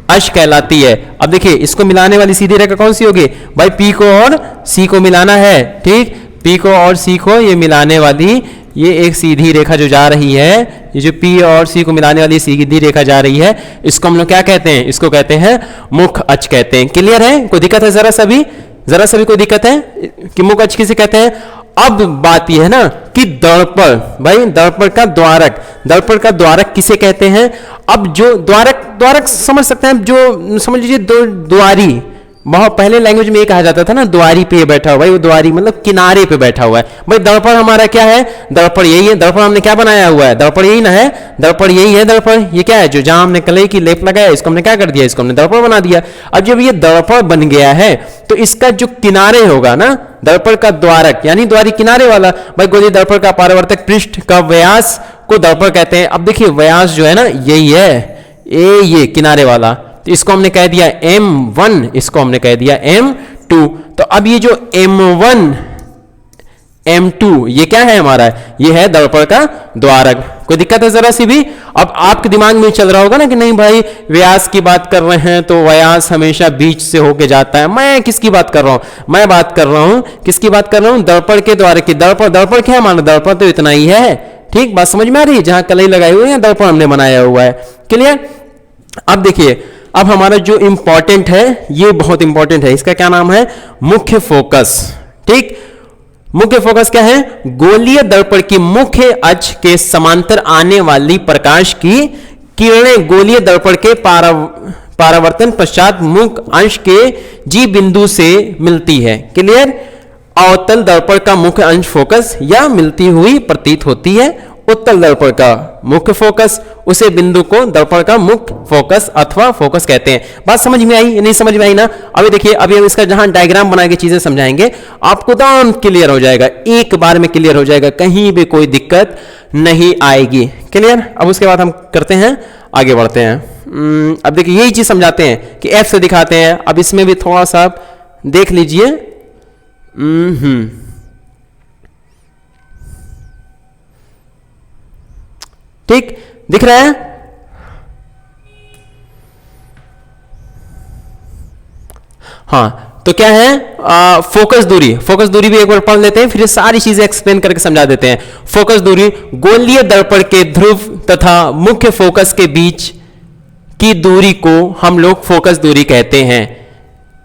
अश कहलाती है। अब देखिए इसको मिलाने वाली सीधी रेखा कौन सी होगी भाई, पी को और सी को मिलाना है, ठीक, पी को और सी को ये मिलाने वाली ये एक सीधी रेखा जो जा रही है, ये जो पी और सी को मिलाने वाली सीधी रेखा जा रही है, इसको हम लोग क्या कहते हैं, इसको कहते हैं मुख अक्ष कहते हैं। क्लियर है, कोई दिक्कत है जरा सा भी कोई दिक्कत है कि मुख अक्ष किसे कहते हैं। अब बात यह है ना कि दर्पण, भाई दर्पण का द्वारक किसे कहते हैं। अब जो द्वारक समझ सकते हैं, जो समझ लीजिए द्वारी, बहुत पहले लैंग्वेज में ये कहा जाता था ना, द्वारी पे बैठा हुआ है, वो द्वारी मतलब किनारे पे बैठा हुआ है। भाई दर्पण हमारा क्या है, दर्पण यही है, दर्पण हमने क्या बनाया हुआ है, दर्पण यही ना है, दर्पण यही है दर्पण। ये क्या है, जो जहां हमने कलई की लेप लगाया इसको हमने क्या कर दिया, इसको हमने दर्पण बना दिया। अब जब ये दर्पण बन गया है तो इसका जो किनारे होगा ना, दर्पण का द्वारक यानी द्वारी किनारे वाला, भाई गोलीय दर्पण का परावर्तक पृष्ठ का व्यास को दर्पण कहते हैं। अब देखिए व्यास जो है ना यही है, ये किनारे वाला, तो इसको हमने कह दिया M1, इसको हमने कह दिया M2। तो अब ये जो M1 M2 ये क्या है हमारा, ये है दर्पण का द्वारक। कोई दिक्कत है जरा सी भी। अब आपके दिमाग में चल रहा होगा ना कि नहीं भाई व्यास की बात कर रहे हैं तो व्यास हमेशा बीच से होके जाता है। मैं किसकी बात कर रहा हूं, मैं बात कर रहा हूं किसकी बात कर रहा हूं, दर्पण के द्वारक की। दर्पण क्या है हमारा, दर्पण तो इतना ही है, ठीक, बात समझ में आ रही है। जहां कलई लगाई हुई है दर्पण हमने बनाया हुआ है। क्लियर। अब देखिए अब हमारा जो इंपॉर्टेंट है, ये बहुत इंपॉर्टेंट है, इसका क्या नाम है, मुख्य फोकस। ठीक, मुख्य फोकस क्या है, गोलीय दर्पण की मुख्य अक्ष के समांतर आने वाली प्रकाश की किरणें गोलीय दर्पण के परावर्तन पश्चात मुख्य अंश के जी बिंदु से मिलती है। क्लियर। अवतल दर्पण का मुख्य अंश फोकस या मिलती हुई प्रतीत होती है। उत्तल दर्पण का मुख्य फोकस, उसे बिंदु को दर्पण का मुख्य फोकस अथवा फोकस कहते हैं। बात समझ में आई, नहीं समझ में आई ना। अभी देखिए अभी हम इसका जहां डायग्राम बना के चीजें समझाएंगे आपको दाम क्लियर हो जाएगा, एक बार में क्लियर हो जाएगा, कहीं भी कोई दिक्कत नहीं आएगी। क्लियर। अब उसके बाद हम करते हैं, आगे बढ़ते हैं। अब देखिए यही चीज समझाते हैं कि एफ से दिखाते हैं। अब इसमें भी थोड़ा सा आप देख लीजिए। ठीक दिख रहा है। हाँ तो क्या है, फोकस दूरी भी एक बार पढ़ लेते हैं, फिर सारी चीजें एक्सप्लेन करके समझा देते हैं। फोकस दूरी गोलीय दर्पण के ध्रुव तथा मुख्य फोकस के बीच की दूरी को हम लोग फोकस दूरी कहते हैं।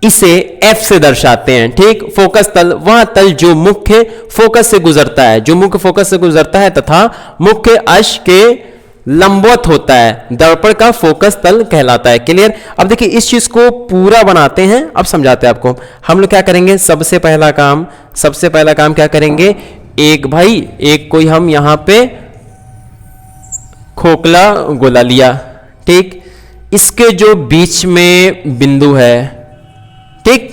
इसे F से दर्शाते हैं। ठीक, फोकस तल वह तल जो मुख्य फोकस से गुजरता है, जो मुख्य फोकस से गुजरता है तथा मुख्य अक्ष के लंबवत होता है, दर्पण का फोकस तल कहलाता है। क्लियर। अब देखिए इस चीज को पूरा बनाते हैं, अब समझाते हैं आपको। हम लोग क्या करेंगे, सबसे पहला काम क्या करेंगे, एक कोई हम यहां पे खोखला गोला लिया। ठीक, इसके जो बीच में बिंदु है, ठीक,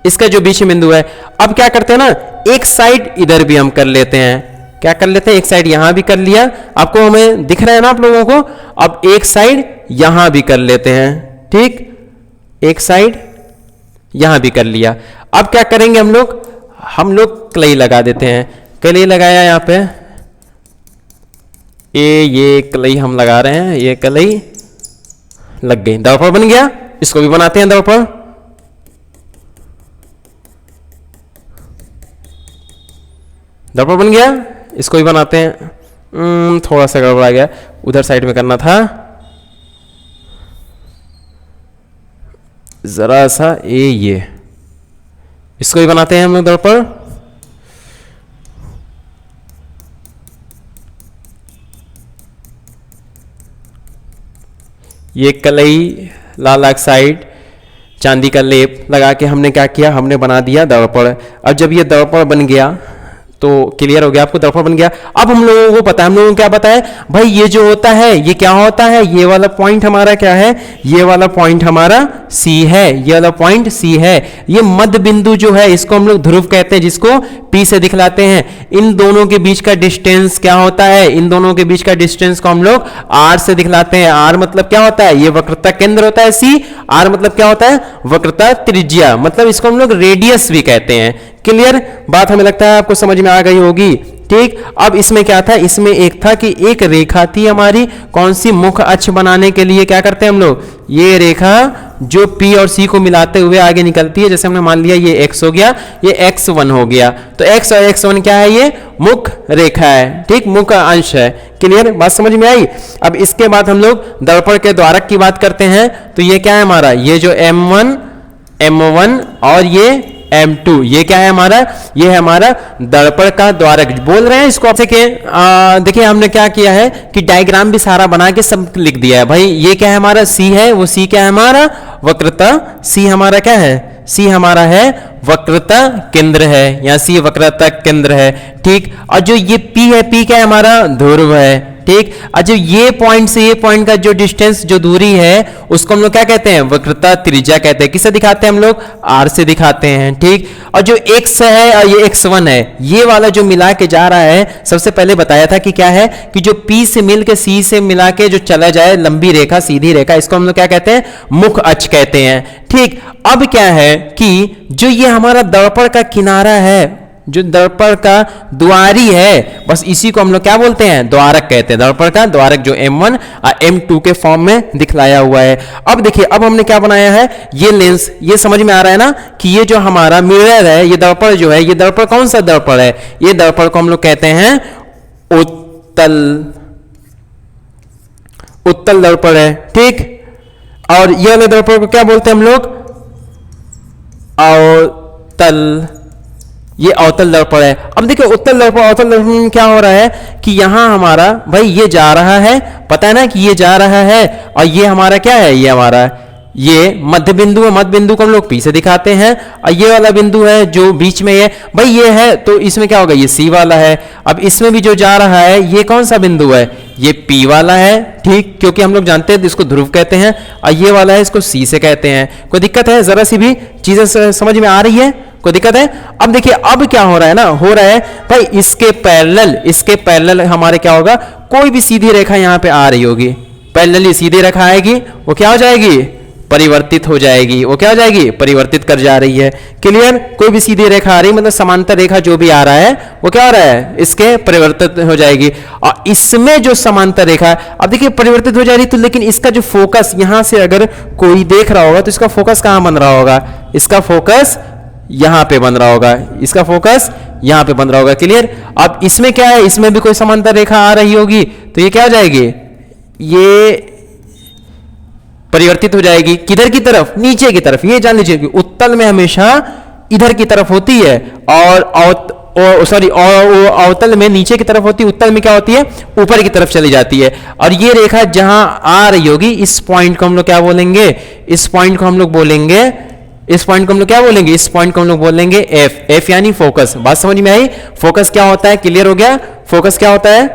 इसका जो बीच में बिंदु है, अब क्या करते हैं ना, एक साइड इधर भी हम कर लेते हैं। क्या कर लेते हैं, एक साइड यहां भी कर लिया, आपको हमें दिख रहा है ना आप लोगों को। अब एक साइड यहां भी कर लेते हैं। ठीक, एक साइड यहां भी कर लिया। अब क्या करेंगे हम लोग कलई लगा देते हैं। कलई लगाया यहां पे, ये कलई हम लगा रहे हैं, ये कलई लग गई, दर्पण बन गया। इसको भी बनाते हैं दर्पण। दर्पण बन गया, इसको भी बनाते हैं। थोड़ा सा गड़बड़ा गया, उधर साइड में करना था जरा सा। ये इसको भी बनाते हैं हम लोग दर्पण। ये कलई लाल ऑक्साइड चांदी का लेप लगा के हमने क्या किया, हमने बना दिया दर्पण। अब जब ये दर्पण बन गया तो क्लियर हो गया आपको, दर्पण बन गया। अब हम लोगों को पता है, हम लोगों को क्या पता है भाई, ये जो होता है ये क्या होता है, ये वाला पॉइंट हमारा क्या है, ये वाला पॉइंट हमारा C है, ये वाला पॉइंट C है। ये मध्य बिंदु जो है इसको हम लोग ध्रुव कहते हैं, जिसको P से दिखलाते हैं। इन दोनों के बीच का डिस्टेंस क्या होता है, इन दोनों के बीच का डिस्टेंस को हम लोग R से दिखलाते हैं। R मतलब क्या होता है, ये वक्रता केंद्र होता है C। R मतलब क्या होता है, वक्रता त्रिज्या, मतलब इसको हम लोग रेडियस भी कहते हैं। क्लियर। बात हमें लगता है आपको समझ में आ गई होगी। ठीक। अब इसमें क्या था, इसमें एक था कि एक रेखा थी हमारी, कौन सी, मुख्य अक्ष बनाने के लिए क्या करते हैं हम लोग, ये रेखा जो P और C को मिलाते हुए आगे निकलती है, जैसे हमने मान लिया ये x हो गया, ये x1 हो गया, तो x और x1 क्या है, ये मुख्य रेखा है, ठीक, मुख्य अंश है। क्लियर, बात समझ में आई। अब इसके बाद हम लोग दर्पण के द्वारक की बात करते हैं, तो ये क्या है हमारा, ये जो M1 M1 और ये M2, ये क्या है हमारा, ये है हमारा दर्पण का द्वारक बोल रहे हैं इसको। देखिए हमने क्या किया है कि डायग्राम भी सारा बना के सब लिख दिया है भाई। ये क्या है हमारा, C है, वो C क्या है हमारा, वक्रता, C हमारा क्या है, C हमारा है वक्रता केंद्र है, यहाँ C वक्रता केंद्र है, ठीक। और जो ये P है, P क्या है हमारा, ध्रुव है, ठीक। और जो ये पॉइंट से ये पॉइंट का जो डिस्टेंस, जो दूरी है, उसको हम लोग क्या कहते हैं, वक्रता त्रिज्या कहते हैं। किससे दिखाते हैं हम लोग, R से दिखाते हैं, ठीक। और जो x है और ये x1 है, ये वाला जो मिला के जा रहा है, सबसे पहले बताया था कि क्या है कि जो P से मिल के C से मिला के जो चला जाए लंबी रेखा, सीधी रेखा, इसको हम लोग क्या कहते हैं, मुख्य अक्ष कहते हैं, ठीक। अब क्या है कि जो ये हमारा दर्पण का किनारा है, जो दर्पण का द्वारी है, बस इसी को हम लोग क्या बोलते हैं, द्वारक कहते हैं। दर्पण का द्वारक जो M1 और M2 के फॉर्म में दिखलाया हुआ है। अब देखिए, अब हमने क्या बनाया है, ये लेंस, ये समझ में आ रहा है ना कि ये जो हमारा मिरर है, ये दर्पण जो है, ये दर्पण कौन सा दर्पण है, ये दर्पण को हम लोग कहते हैं उत्तल दर्पण है, ठीक। और ये वाले दर्पण को क्या बोलते हैं हम लोग, अवतल, ये अवतल दर्पण है। अब देखिए उत्तल दर्पण, अवतल दर्पण में क्या हो रहा है कि यहां हमारा भाई ये जा रहा है, पता है ना कि ये जा रहा है, और ये हमारा क्या है, ये हमारा ये मध्य बिंदु है, मध्य बिंदु को हम लोग P से दिखाते हैं, और ये वाला बिंदु है जो बीच में है भाई, ये है, तो इसमें क्या होगा, ये C वाला है। अब इसमें भी जो जा रहा है, ये कौन सा बिंदु है, ये P वाला है, ठीक, क्योंकि हम लोग जानते हैं इसको ध्रुव कहते हैं, और ये वाला है इसको C से कहते हैं। कोई दिक्कत है, जरा सी भी चीजें समझ में आ रही है, कोई दिक्कत है। अब देखिए अब क्या हो रहा है ना, हो रहा है भाई इसके पैरेलल हमारे क्या होगा, कोई भी सीधी रेखा यहाँ पे आ रही होगी, पैरेलली सीधी रेखा आएगी, वो क्या हो जाएगी, परिवर्तित हो जाएगी, वो क्या हो जाएगी, परिवर्तित कर जा रही है। क्लियर, कोई भी सीधी रेखा आ रही, मतलब समांतर रेखा जो भी आ रहा है, वो क्या हो रहा है, इसके परिवर्तित हो जाएगी। और इसमें जो समांतर रेखा है, अब देखिए परिवर्तित हो जा रही, तो लेकिन इसका जो फोकस, यहां से अगर कोई देख रहा होगा तो इसका फोकस कहां बन रहा होगा, इसका फोकस यहां पे बन रहा होगा, इसका फोकस यहां पे बन रहा होगा। क्लियर। अब इसमें क्या है, इसमें भी कोई समांतर रेखा आ रही होगी, तो ये क्या हो जाएगी, ये परिवर्तित हो जाएगी, किधर की तरफ, नीचे की तरफ। ये जान लीजिए कि उत्तल में हमेशा इधर की तरफ होती है, और अवतल में नीचे की तरफ होती है, उत्तल में क्या होती है, ऊपर की तरफ चली जाती है। और ये रेखा जहां आ रही होगी, इस पॉइंट को हम लोग क्या बोलेंगे, इस पॉइंट को हम लोग बोलेंगे, इस पॉइंट को हम लोग क्या बोलेंगे, इस पॉइंट को हम लोग बोलेंगे एफ यानी फोकस। बात समझ में आई, फोकस क्या होता है, क्लियर हो गया, फोकस क्या होता है,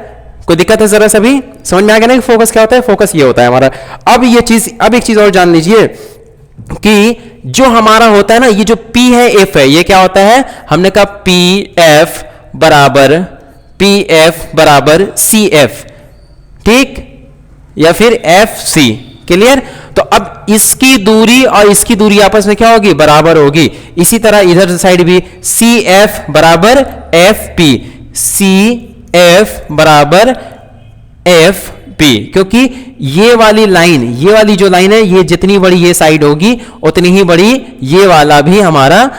कोई दिक्कत है, जरा सभी समझ में आ गया ना कि फोकस क्या होता है, फोकस ये होता है हमारा। अब ये चीज, अब एक चीज और जान लीजिए कि जो हमारा होता है ना, ये जो P है, F है, ये क्या होता है, हमने कहा PF बराबर CF, ठीक, या फिर FC। क्लियर। तो अब इसकी दूरी और इसकी दूरी आपस में क्या होगी, बराबर होगी। इसी तरह इधर साइड भी CF बराबर FP, CF बराबर FP, क्योंकि ये वाली लाइन, ये वाली जो लाइन है, ये जितनी बड़ी ये साइड होगी उतनी ही बड़ी ये वाला भी हमारा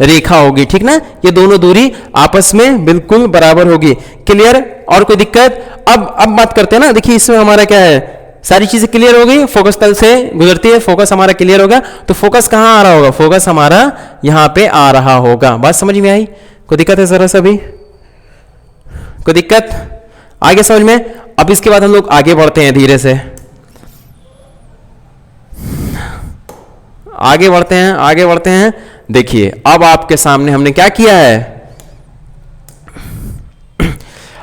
रेखा होगी, ठीक ना। ये दोनों दूरी आपस में बिल्कुल बराबर होगी। क्लियर। और कोई दिक्कत। अब बात करते हैं ना, देखिए इसमें हमारा क्या है, सारी चीजें क्लियर हो गई, फोकस तल से गुजरती है, फोकस हमारा क्लियर हो गया। तो फोकस कहां आ रहा होगा, फोकस हमारा यहां पे आ रहा होगा। बात समझ में आई, कोई दिक्कत है जरा सा भी, कोई दिक्कत, आगे समझ में। अब इसके बाद हम लोग आगे बढ़ते हैं, धीरे से आगे बढ़ते हैं। देखिए अब आपके सामने हमने क्या किया है,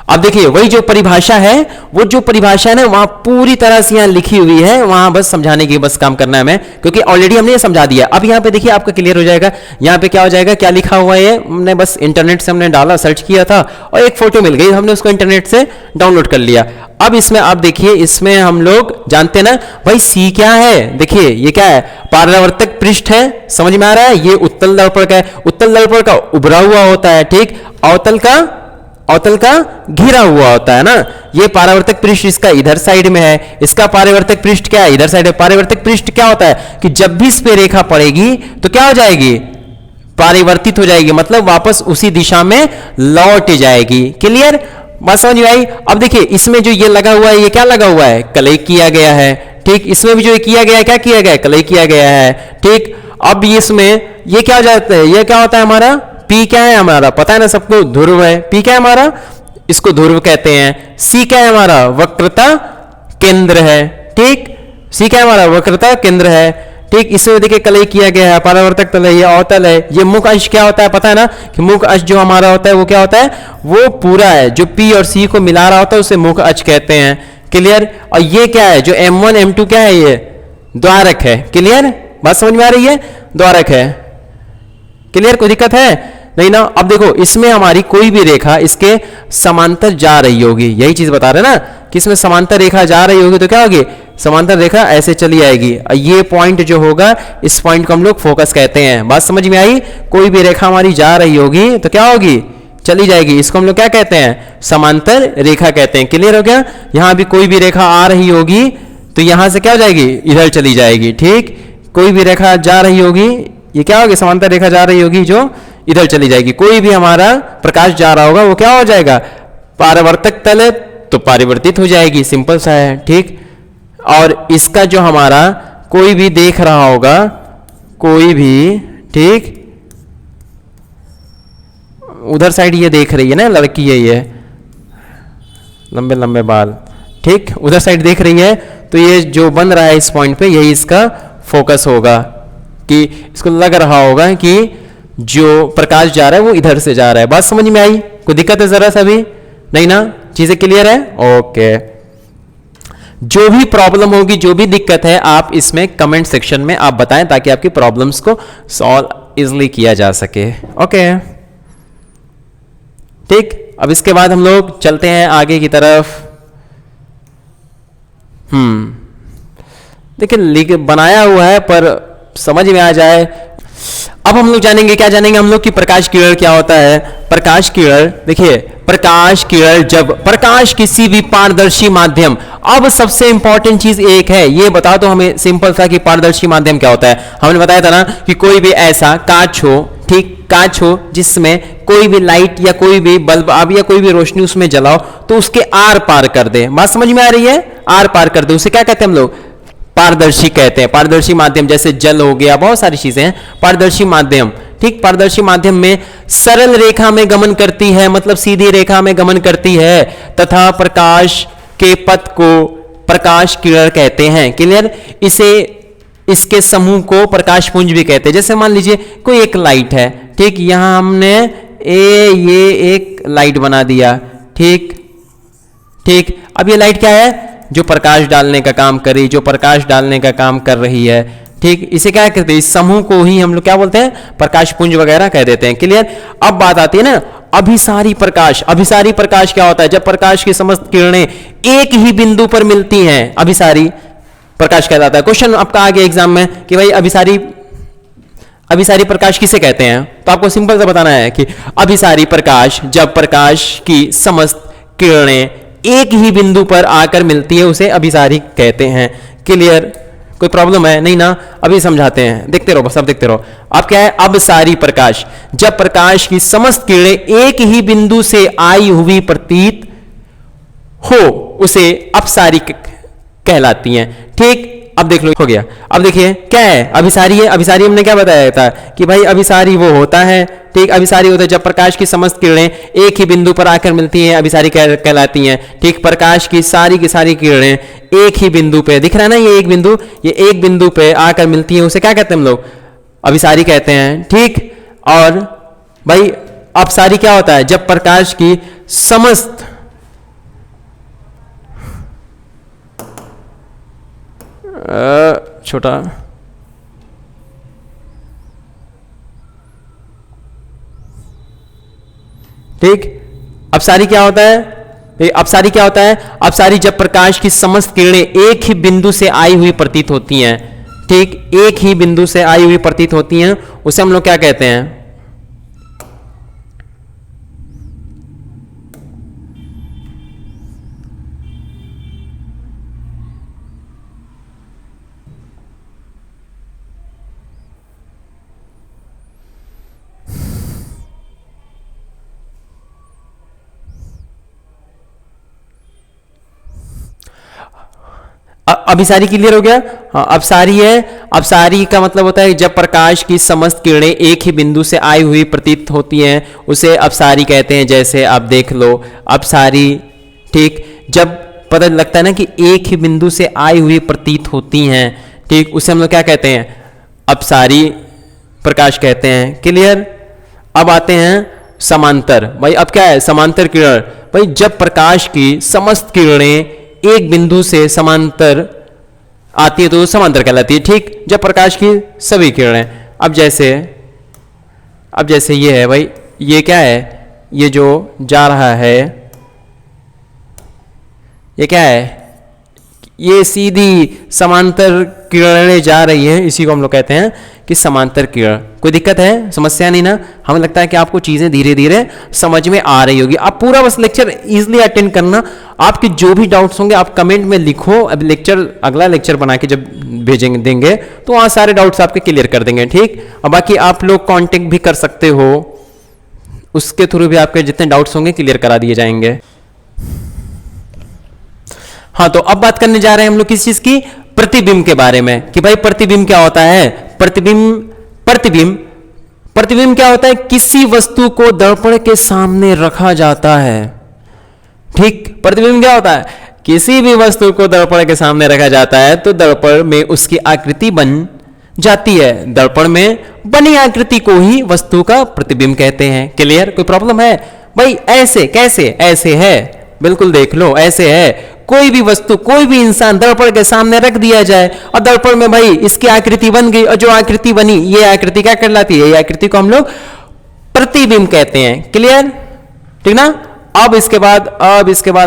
अब देखिए वही जो परिभाषा है, वो जो परिभाषा है ना, वहां पूरी तरह से यहाँ लिखी हुई है, वहां बस समझाने की बस काम करना है हमें, क्योंकि ऑलरेडी हमने ये समझा दिया। अब यहाँ पे देखिए आपका क्लियर हो जाएगा, यहाँ पे क्या हो जाएगा, क्या लिखा हुआ है, हमने बस इंटरनेट से हमने डाला, सर्च किया था और एक फोटो मिल गई, हमने उसको इंटरनेट से डाउनलोड कर लिया। अब इसमें आप देखिए, इसमें हम लोग जानते हैं ना भाई C क्या है, देखिए ये क्या है, परावर्तक पृष्ठ है, समझ में आ रहा है। ये उत्तल दर्पण का है, उत्तल दर्पण का उभरा हुआ होता है, ठीक। अवतल का अवतल का घिरा हुआ होता है ना। ये परावर्तक पृष्ठ इसका इधर साइड में है, इसका परावर्तक पृष्ठ क्या है, इधर साइड है। परावर्तक पृष्ठ क्या होता है कि जब भी इस पे रेखा पड़ेगी तो क्या हो जाएगी, परावर्तित हो जाएगी, मतलब वापस उसी दिशा में लौट जाएगी। क्लियर, बात समझ में आई। अब देखिए इसमें जो ये लगा हुआ है, ये क्या लगा हुआ है, कलई किया गया है। ठीक, इसमें भी जो ये किया गया है, क्या किया गया है, कलई किया गया है। ठीक, अब इसमें ये क्या हो जाता है, ये क्या होता है हमारा, पी क्या है हमारा, पता है ना सबको, ध्रुव है। पी क्या है हमारा, इसको ध्रुव कहते हैं। सी क्या है हमारा, वक्रता केंद्र है। ठीक, सी क्या है हमारा, वक्रता केंद्र है। ठीक, इसमें देखिए कलई किया गया है, परावर्तक तल है, ये अवतल है। ये मुख अंश क्या होता है पता है ना, कि मुख अंश जो हमारा होता है वो क्या होता है, वो पूरा है, जो पी और सी को मिला रहा होता है उसे मुख अंश कहते हैं। क्लियर, और ये क्या है, जो M1 M2 क्या है, ये द्वारक है। क्लियर, बात समझ में आ रही है, द्वारक है। क्लियर, कोई दिक्कत है नहीं ना। अब देखो इसमें हमारी कोई भी रेखा इसके समांतर जा रही होगी, यही चीज बता रहे ना कि इसमें समांतर रेखा जा रही होगी तो क्या होगी, समांतर रेखा ऐसे चली आएगी। ये पॉइंट जो होगा, इस पॉइंट को हम लोग फोकस कहते हैं। बात समझ में आई, कोई भी रेखा हमारी जा रही होगी तो क्या होगी, चली जाएगी, इसको हम लोग क्या कहते हैं, समांतर रेखा कहते हैं। क्लियर हो गया। यहां भी कोई भी रेखा आ रही होगी तो यहां से क्या हो जाएगी, इधर चली जाएगी। ठीक, कोई भी रेखा जा रही होगी, ये क्या होगी, समांतर रेखा जा रही होगी जो इधर चली जाएगी। कोई भी हमारा प्रकाश जा रहा होगा वो क्या हो जाएगा, परावर्तक तल है तो परावर्तित हो जाएगी, सिंपल सा है। ठीक, और इसका जो हमारा कोई भी देख रहा होगा, कोई भी, ठीक, उधर साइड ये देख रही है ना लड़की है, ये लंबे लंबे बाल, ठीक, उधर साइड देख रही है, तो ये जो बन रहा है इस पॉइंट पे, यही इसका फोकस होगा, कि इसको लग रहा होगा कि जो प्रकाश जा रहा है वो इधर से जा रहा है। बात समझ में आई, कोई दिक्कत है जरा सा भी नहीं ना, चीजें क्लियर है। ओके, जो भी प्रॉब्लम होगी, जो भी दिक्कत है, आप इसमें कमेंट सेक्शन में आप बताएं ताकि आपकी प्रॉब्लम्स को सॉल्व इजिली किया जा सके। ओके, ठीक, अब इसके बाद हम लोग चलते हैं आगे की तरफ। देखिए बनाया हुआ है पर समझ में आ जाए। अब हम लोग जानेंगे, क्या जानेंगे हम लोग कि प्रकाश किरण क्या होता है। प्रकाश किरण, देखिए प्रकाश किरण, जब प्रकाश किसी भी पारदर्शी माध्यम, अब सबसे इंपॉर्टेंट चीज एक है, ये बता दो हमें सिंपल सा कि पारदर्शी माध्यम क्या होता है। हमने बताया था ना कि कोई भी ऐसा कांच हो, ठीक, कांच हो जिसमें कोई भी लाइट या कोई भी बल्ब आप या कोई भी रोशनी उसमें जलाओ तो उसके आर पार कर दे। बात समझ में आ रही है, आर पार कर दे, उसे क्या कहते हैं हम लोग, पारदर्शी कहते हैं। पारदर्शी माध्यम जैसे जल हो गया, बहुत सारी चीजें हैं, पारदर्शी माध्यम। ठीक, पारदर्शी माध्यम में सरल रेखा में गमन करती है, मतलब सीधी रेखा में गमन करती है, तथा प्रकाश के पथ को प्रकाश किरण कहते हैं। क्लियर, इसे, इसके समूह को प्रकाश पुंज भी कहते हैं। जैसे मान लीजिए कोई एक लाइट है, ठीक, यहां हमने ये एक लाइट बना दिया, ठीक ठीक। अब ये लाइट क्या है, जो प्रकाश डालने का काम कर रही, जो प्रकाश डालने का काम कर रही है, ठीक, इसे क्या कहते हैं, इस समूह को ही हम लोग क्या बोलते हैं, प्रकाश पुंज वगैरह कह देते हैं। क्लियर। अब बात आती है ना अभिसारी प्रकाश। अभिसारी प्रकाश क्या होता है, जब प्रकाश की समस्त किरणें एक ही बिंदु पर मिलती हैं, अभिसारी प्रकाश कहलाता है। क्वेश्चन आपका आ गया एग्जाम में कि भाई अभिसारी प्रकाश किसे कहते हैं, तो आपको सिंपल सा बताना है कि अभिसारी प्रकाश, जब प्रकाश की समस्त किरणें एक ही बिंदु पर आकर मिलती है उसे अभिसारी कहते हैं। क्लियर, कोई प्रॉब्लम है नहीं ना, अभी समझाते हैं, देखते रहो, सब देखते रहो। अब क्या है, अभिसारी प्रकाश, जब प्रकाश की समस्त किरणें एक ही बिंदु से आई हुई प्रतीत हो उसे अपसारी कहलाती हैं। ठीक, अब देख लो, हो गया। अब देखिए क्या है, अभिसारी है। अभिसारी हमने क्या बताया था कि भाई अभिसारी वो होता है, ठीक, अभिसारी होता है जब प्रकाश की समस्त किरणें एक ही बिंदु पर आकर मिलती हैं, अभिसारी कहलाती हैं। ठीक, प्रकाश की सारी किरणें एक ही बिंदु पे, दिख रहा है ना ये एक बिंदु, ये एक बिंदु पे आकर मिलती हैं, उसे क्या कहते हैं हम लोग, अभिसारी कहते हैं। ठीक, और भाई अपसारी क्या होता है, जब प्रकाश की समस्त छोटा ठीक, अपसारी क्या होता है, अपसारी क्या होता है, अपसारी जब प्रकाश की समस्त किरणें एक ही बिंदु से आई हुई प्रतीत होती हैं, ठीक, एक ही बिंदु से आई हुई प्रतीत होती हैं, उसे हम लोग क्या कहते हैं, अभिसारी क्लियर हो गया। हाँ, अपसारी है। अपसारी का मतलब होता है जब प्रकाश की समस्त किरणें एक ही बिंदु से आई हुई प्रतीत होती हैं उसे अपसारी कहते हैं। जैसे आप देख लो अपसारी, ठीक, जब पता लगता है ना कि एक ही बिंदु से आई हुई प्रतीत होती हैं, ठीक, उसे हम लोग क्या कहते हैं, अपसारी प्रकाश कहते हैं। क्लियर। अब आते हैं समांतर। भाई अब क्या है समांतर किरण, भाई जब प्रकाश की समस्त किरणें एक बिंदु से समांतर आती है तो समांतर कहलाती है। ठीक, जब प्रकाश की सभी किरणें, अब जैसे ये है भाई, ये क्या है, ये जो जा रहा है ये क्या है, ये सीधी समांतर किरणें जा रही है, इसी को हम लोग कहते हैं कि समांतर किरण। कोई दिक्कत है, समस्या नहीं ना। हमें लगता है कि आपको चीजें धीरे धीरे समझ में आ रही होगी। आप पूरा बस लेक्चर इजीली अटेंड करना। आपके जो भी डाउट्स होंगे आप कमेंट में लिखो। अब लेक्चर, अगला लेक्चर बना के जब भेजेंगे देंगे तो वहां सारे डाउट्स आपके क्लियर कर देंगे। ठीक, और बाकी आप लोग कांटेक्ट भी कर सकते हो, उसके थ्रू भी आपके जितने डाउट्स होंगे क्लियर करा दिए जाएंगे। हाँ, तो अब बात करने जा रहे हैं हम लोग किस चीज की, प्रतिबिंब के बारे में, कि भाई प्रतिबिंब क्या होता है। प्रतिबिंब क्या होता है, किसी वस्तु को दर्पण के सामने रखा जाता है। ठीक, प्रतिबिंब क्या होता है, किसी भी वस्तु को दर्पण के सामने रखा जाता है तो दर्पण में उसकी आकृति बन जाती है। दर्पण में बनी आकृति को ही वस्तु का प्रतिबिंब कहते हैं। क्लियर। कोई प्रॉब्लम है भाई, ऐसे कैसे, ऐसे है, बिल्कुल देख लो, ऐसे है। कोई भी वस्तु, कोई भी इंसान दर्पण के सामने रख दिया जाए और दर्पण में भाई इसकी आकृति बन गई, और जो आकृति बनी ये आकृति क्या कहलाती है, ये आकृति को हम लोग प्रतिबिंब कहते हैं। क्लियर, ठीक ना। अब इसके बाद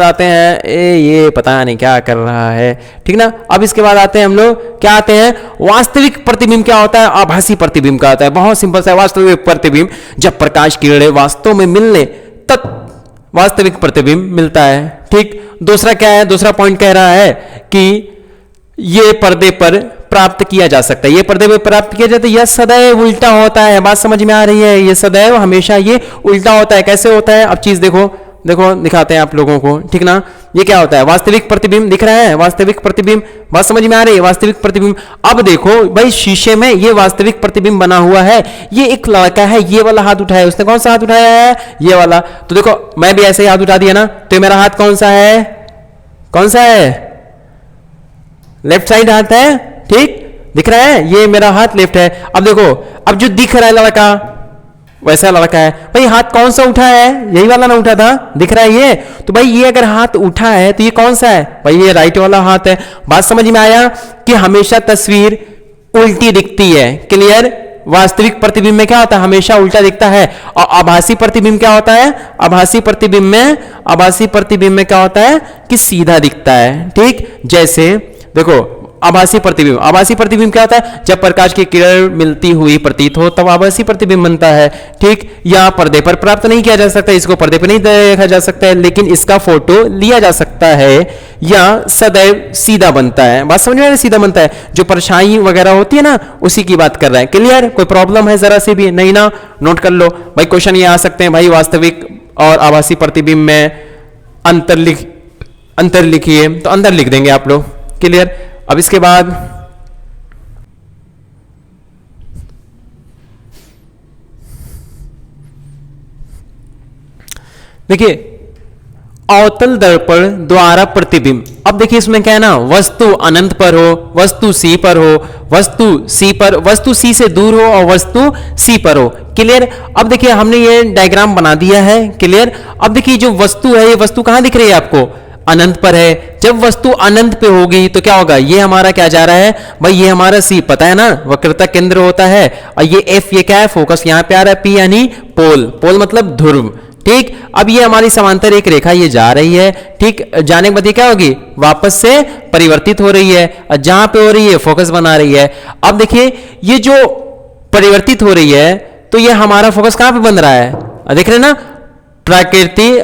आते हैं, ये पता नहीं क्या कर रहा है, ठीक ना। अब इसके बाद आते हैं हम लोग, क्या आते हैं, वास्तविक प्रतिबिंब क्या होता है, आभासी प्रतिबिंब क्या होता है। बहुत सिंपल सा, वास्तविक प्रतिबिंब जब प्रकाश किरणें वास्तव में मिलने तब वास्तविक प्रतिबिंब मिलता है। ठीक, दूसरा क्या है, दूसरा पॉइंट कह रहा है कि ये पर्दे पर प्राप्त किया जा सकता है। ये पर्दे पर प्राप्त किया जाता है, यह सदैव उल्टा होता है। बात समझ में आ रही है, ये सदैव हमेशा ये उल्टा होता है। कैसे होता है, अब चीज देखो दिखाते हैं आप लोगों को, ठीक ना। ये क्या होता है, वास्तविक प्रतिबिंब दिख रहा है, वास्तविक प्रतिबिंब, बात समझ में आ रही है, वास्तविक प्रतिबिंब। अब देखो भाई शीशे में ये वास्तविक प्रतिबिंब बना हुआ है। ये एक लड़का है, ये वाला हाथ उठाया, उसने कौन सा हाथ उठाया है, ये वाला। तो देखो मैं भी ऐसे ही हाथ उठा दिया ना, तो मेरा हाथ कौन सा है, कौन सा है, लेफ्ट साइड हाथ है। ठीक, दिख रहा है, ये मेरा हाथ लेफ्ट है। अब देखो, अब जो दिख रहा है लड़का वैसा लड़का है, भाई हाथ कौन सा उठा है, यही वाला ना उठा था, दिख रहा है ये। तो भाई ये अगर हाथ उठा है तो ये कौन सा है, भाई ये राइट वाला हाथ है। बात समझ में आया कि हमेशा तस्वीर उल्टी दिखती है। क्लियर। वास्तविक प्रतिबिंब में क्या होता है, हमेशा उल्टा दिखता है। और आभासी प्रतिबिंब क्या होता है, आभासी प्रतिबिंब में क्या होता है कि सीधा दिखता है। ठीक, जैसे देखो आभासी प्रतिबिंब क्या होता है, जब प्रकाश की किरण मिलती हुई प्रतीत हो तब आभासी प्रतिबिंब बनता है। ठीक, यह पर्दे पर प्राप्त नहीं किया जा सकता, इसको पर्दे पर नहीं देखा जा सकता है, लेकिन इसका फोटो लिया जा सकता है, या सदैव सीधा बनता है। बात समझ में आ रही है, सीधा बनता है, जो परछाई वगैरह होती है ना उसी की बात कर रहा है। क्लियर। कोई प्रॉब्लम है जरा सी भी, नहीं ना, नोट कर लो भाई। क्वेश्चन ये आ सकते हैं भाई, वास्तविक और आभासी प्रतिबिंब में अंतर लिखिए, तो अंदर लिख देंगे आप लोग। क्लियर। अब इसके बाद देखिए अवतल दर्पण द्वारा प्रतिबिंब। अब देखिए इसमें क्या है ना, वस्तु अनंत पर हो, वस्तु सी पर हो, वस्तु सी से दूर हो और वस्तु सी पर हो। क्लियर। अब देखिए हमने ये डायग्राम बना दिया है। क्लियर। अब देखिए जो वस्तु है, ये वस्तु कहां दिख रही है आपको, अनंत पर है। जब वस्तु अनंत पे होगी तो क्या होगा, ये हमारा क्या जा रहा है भाई, ये हमारा सी, पता है ना, वक्रता केंद्र होता है। और ये एफ, ये क्या है, फोकस यहां पे आ रहा है। पी यानी पोल मतलब ध्रुव। ठीक, अब ये हमारी समांतर एक रेखा ये जा रही है। ठीक, जाने के बाद ये क्या होगी, वापस से परिवर्तित हो रही है, और जहां पे हो रही है फोकस बना रही है। अब देखिए ये जो परिवर्तित हो रही है तो ये हमारा फोकस कहां पे बन रहा है, देख रहे हैं ना, प्रकृति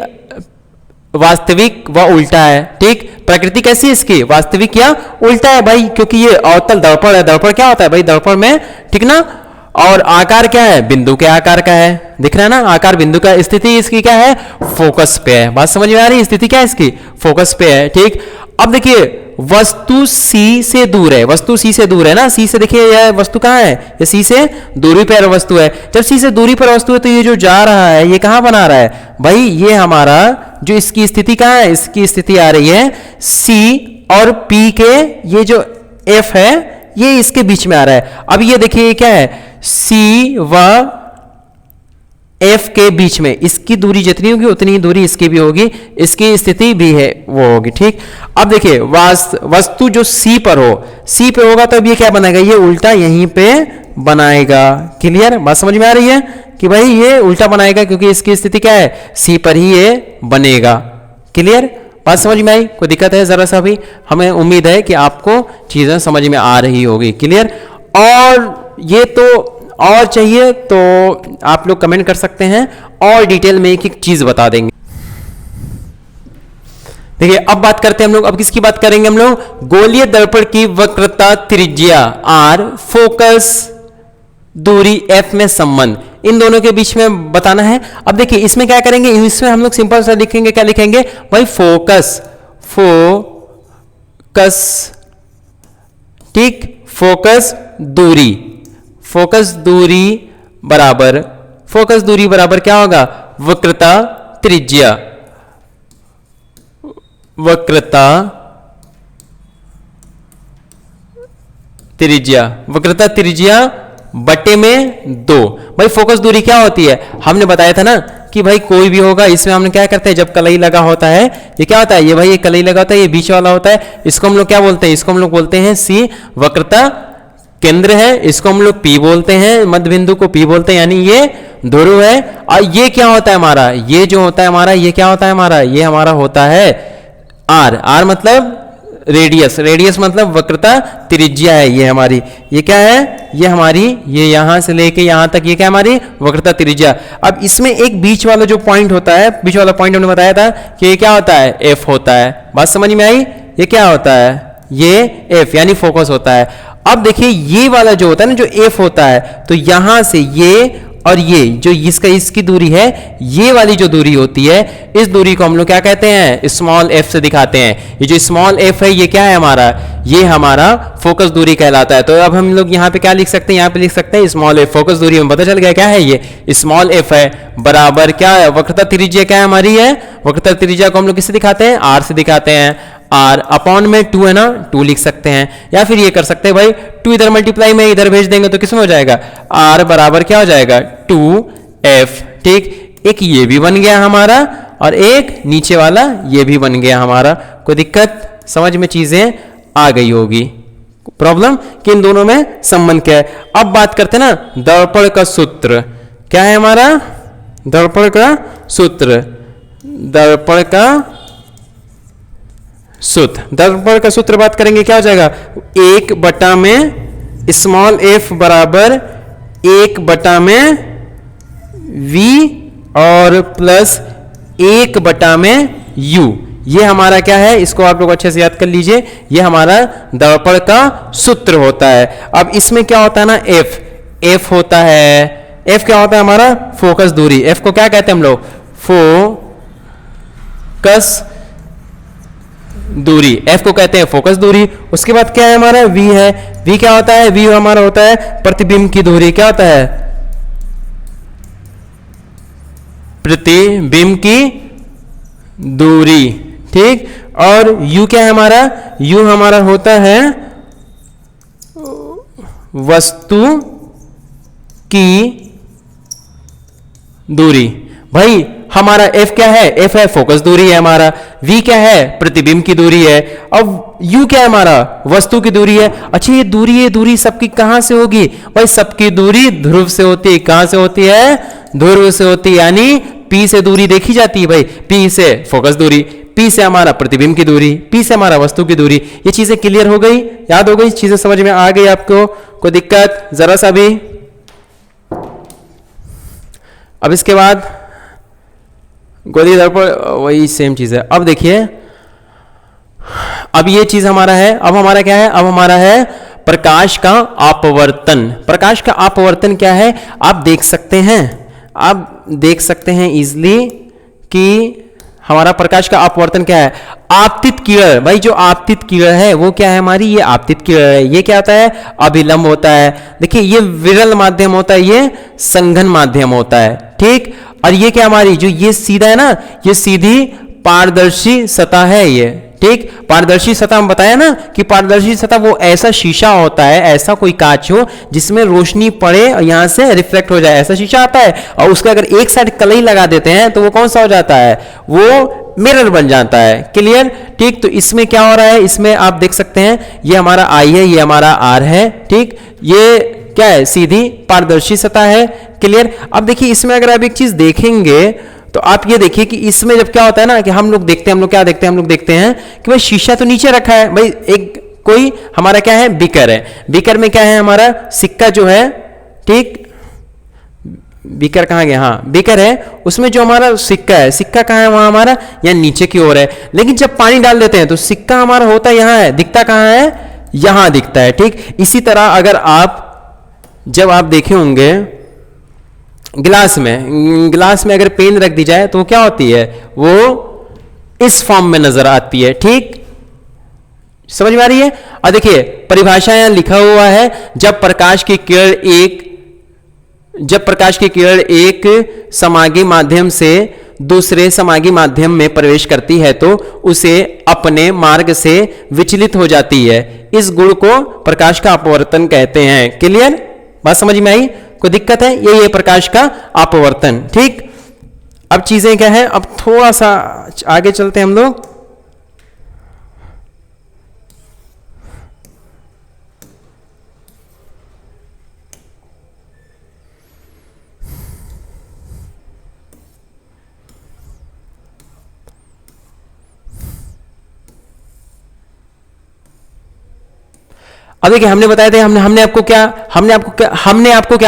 वास्तविक व उल्टा है। ठीक, प्रकृति कैसी है इसकी, वास्तविक या उल्टा है भाई, क्योंकि ये अवतल दर्पण है। दर्पण क्या होता है भाई, दर्पण में, ठीक ना, और आकार क्या है, बिंदु के आकार का है, दिख रहा है ना, आकार बिंदु का। स्थिति इसकी क्या है, फोकस पे है। बात समझ में आ रही है, स्थिति क्या है इसकी, फोकस पे है। ठीक, अब देखिए वस्तु C से दूर है, वस्तु C से दूर है ना, C से देखिए यह वस्तु कहाँ है, ये C से दूरी पर वस्तु है। जब C से दूरी पर वस्तु है तो ये जो जा रहा है ये कहाँ बना रहा है भाई, ये हमारा जो इसकी स्थिति कहाँ है, इसकी स्थिति आ रही है C और P के, ये जो F है ये इसके बीच में आ रहा है। अब ये देखिए क्या है, C व F के बीच में इसकी दूरी जितनी होगी उतनी ही दूरी इसकी भी होगी, इसकी स्थिति भी है वो होगी, ठीक। अब देखिए वस्तु जो C पर हो, C पे होगा तो अब ये क्या बनाएगा, ये उल्टा यहीं पे बनाएगा। क्लियर, बात समझ में आ रही है कि भाई ये उल्टा बनाएगा क्योंकि इसकी स्थिति क्या है, C पर ही ये बनेगा। क्लियर, बात समझ में आई, कोई दिक्कत है जरा सा भी, हमें उम्मीद है कि आपको चीजें समझ में आ रही होगी। क्लियर, और ये तो और चाहिए तो आप लोग कमेंट कर सकते हैं और डिटेल में एक एक चीज बता देंगे। देखिए अब बात करते हैं हम लोग, अब किसकी बात करेंगे हम लोग, गोलीय दर्पण की वक्रता त्रिज्या r, फोकस दूरी f में संबंध, इन दोनों के बीच में बताना है। अब देखिए इसमें क्या करेंगे, इसमें हम लोग सिंपल सा लिखेंगे, क्या लिखेंगे भाई, फोकस ठीक, फोकस दूरी बराबर क्या होगा, वक्रता त्रिज्या बटे में 2। भाई फोकस दूरी क्या होती है, हमने बताया था ना कि भाई कोई भी होगा, इसमें हमने क्या करते हैं, जब कलई लगा होता है, ये क्या होता है, ये भाई ये कलई लगा होता है, ये बीच वाला होता है, इसको हम लोग क्या बोलते हैं, इसको हम लोग बोलते हैं C, वक्रता केंद्र है, इसको हम लोग P बोलते हैं, मध्य बिंदु को P बोलते हैं, यानी ये ध्रुव है। और ये क्या होता है हमारा, ये जो होता है हमारा, ये क्या होता है हमारा, ये हमारा होता है R मतलब रेडियस मतलब वक्रता त्रिज्या है, ये हमारी, ये क्या है, ये हमारी, ये यहां से लेके यहां तक, ये क्या हमारी वक्रता त्रिज्या। अब इसमें एक बीच वाला जो पॉइंट होता है, बीच वाला पॉइंट हमने बताया था कि ये क्या होता है, F होता है। बात समझ में आई, ये क्या होता है, ये F यानी फोकस होता है। अब देखिए ये वाला जो होता है ना, जो F होता है, तो यहां से ये और ये जो इसकी दूरी है, ये वाली जो दूरी होती है, इस दूरी को हम लोग क्या कहते हैं, स्मॉल f से दिखाते हैं। ये जो स्मॉल f है ये क्या है हमारा, ये हमारा फोकस दूरी कहलाता है। तो अब हम लोग यहाँ पे क्या लिख सकते हैं, यहाँ पे लिख सकते हैं स्मॉल f, फोकस दूरी में पता चल गया क्या है, ये स्मॉल f है, बराबर क्या है, वक्रता त्रिज्या क्या है हमारी है, वक्रता त्रिज्या को हम लोग किससे दिखाते हैं, r से दिखाते हैं। r अपॉन में 2 है ना, 2 लिख सकते हैं, या फिर ये कर सकते हैं भाई 2 इधर मल्टीप्लाई में इधर भेज देंगे तो किसमें हो जाएगा, r बराबर क्या हो जाएगा 2f। ठीक, एक ये भी बन गया हमारा और एक नीचे वाला ये भी बन गया हमारा। कोई दिक्कत, समझ में चीजें आ गई होगी। प्रॉब्लम कि इन दोनों में संबंध क्या है। अब बात करते हैं ना दर्पण का सूत्र, क्या है हमारा, दर्पण का सूत्र, दर्पण का सूत्र बात करेंगे, क्या हो जाएगा, 1 बटा में स्मॉल f बराबर 1 बटा में v और प्लस 1 बटा में u। ये हमारा क्या है, इसको आप लोग अच्छे से याद कर लीजिए, ये हमारा दर्पण का सूत्र होता है। अब इसमें क्या होता है ना, f होता है, f क्या होता है हमारा, फोकस दूरी। f को क्या कहते हैं हम लोग, फोकस दूरी, f को कहते हैं फोकस दूरी। उसके बाद क्या है हमारा, v है, v क्या होता है, v हमारा होता है प्रतिबिंब की दूरी। क्या होता है, प्रतिबिंब की दूरी। ठीक, और u क्या है हमारा, u हमारा होता है वस्तु की दूरी। भाई हमारा f क्या है, f है फोकस दूरी है हमारा, v क्या है प्रतिबिंब की दूरी है, अब u क्या है हमारा वस्तु की दूरी है। अच्छा ये दूरी सबकी कहां से होगी, भाई सबकी दूरी ध्रुव से होती है। कहां से होती है, ध्रुव से होती है, यानी p से दूरी देखी जाती है भाई, p से फोकस दूरी, p से हमारा प्रतिबिंब की दूरी, p से हमारा वस्तु की दूरी। ये चीजें क्लियर हो गई, याद हो गई, चीजें समझ में आ गई आपको, कोई दिक्कत जरा सा भी। अब इसके बाद गोलीय दर्पण वही सेम चीज है। अब देखिए, अब ये चीज हमारा है, अब हमारा क्या है, अब हमारा है प्रकाश का अपवर्तन। प्रकाश का अपवर्तन क्या है, आप देख सकते हैं, आप देख सकते हैं इजली कि हमारा प्रकाश का अपवर्तन क्या है? आपतित किरण। भाई जो आपतित किरण है वो क्या है हमारी? ये आपतित किरण है। ये क्या होता है? अभिलंब होता है। देखिए ये विरल माध्यम होता है, ये संघन माध्यम होता है, ठीक। और ये क्या हमारी जो ये सीधा है ना, ये सीधी पारदर्शी सतह है ये, ठीक। पारदर्शी सतह हम बताया ना कि पारदर्शी सतह वो ऐसा शीशा होता है, ऐसा कोई कांच हो जिसमें रोशनी पड़े और यहां से रिफ्लेक्ट हो जाए, ऐसा शीशा आता है। और उसका अगर एक साइड कलई लगा देते हैं तो वो कौन सा हो जाता है? वो मिरर बन जाता है। क्लियर, ठीक। तो इसमें क्या हो रहा है? इसमें आप देख सकते हैं ये हमारा I है, ये हमारा R है, ठीक। ये क्या है? सीधी पारदर्शी सतह है। क्लियर। अब देखिए इसमें अगर आप एक चीज देखेंगे तो आप ये देखिए कि इसमें जब क्या होता है ना कि हम लोग क्या देखते हैं? हम लोग देखते हैं कि भाई शीशा तो नीचे रखा है। भाई एक कोई हमारा क्या है? बीकर है। बीकर में क्या है? हमारा सिक्का जो है, ठीक। बीकर कहाँ गया? हाँ, बीकर है, उसमें जो हमारा सिक्का है, सिक्का कहाँ है? वहां हमारा यहाँ नीचे की ओर है। लेकिन जब पानी डाल देते हैं तो सिक्का हमारा होता है यहाँ है, दिखता कहाँ है? यहां दिखता है, ठीक। इसी तरह अगर आप जब आप देखे होंगे गिलास में अगर पेन रख दी जाए तो क्या होती है? वो इस फॉर्म में नजर आती है, ठीक। समझ में आ रही है? और देखिए परिभाषा यहां लिखा हुआ है, जब प्रकाश की किरण एक समागी माध्यम से दूसरे समागी माध्यम में प्रवेश करती है तो उसे अपने मार्ग से विचलित हो जाती है। इस गुण को प्रकाश का अपवर्तन कहते हैं। क्लियर? बात समझ में आई? कोई दिक्कत है? यही है प्रकाश का अपवर्तन, ठीक। अब चीजें क्या है? अब थोड़ा सा आगे चलते हैं हम लोग। अब देखिए हमने बताया था, हमने आपको क्या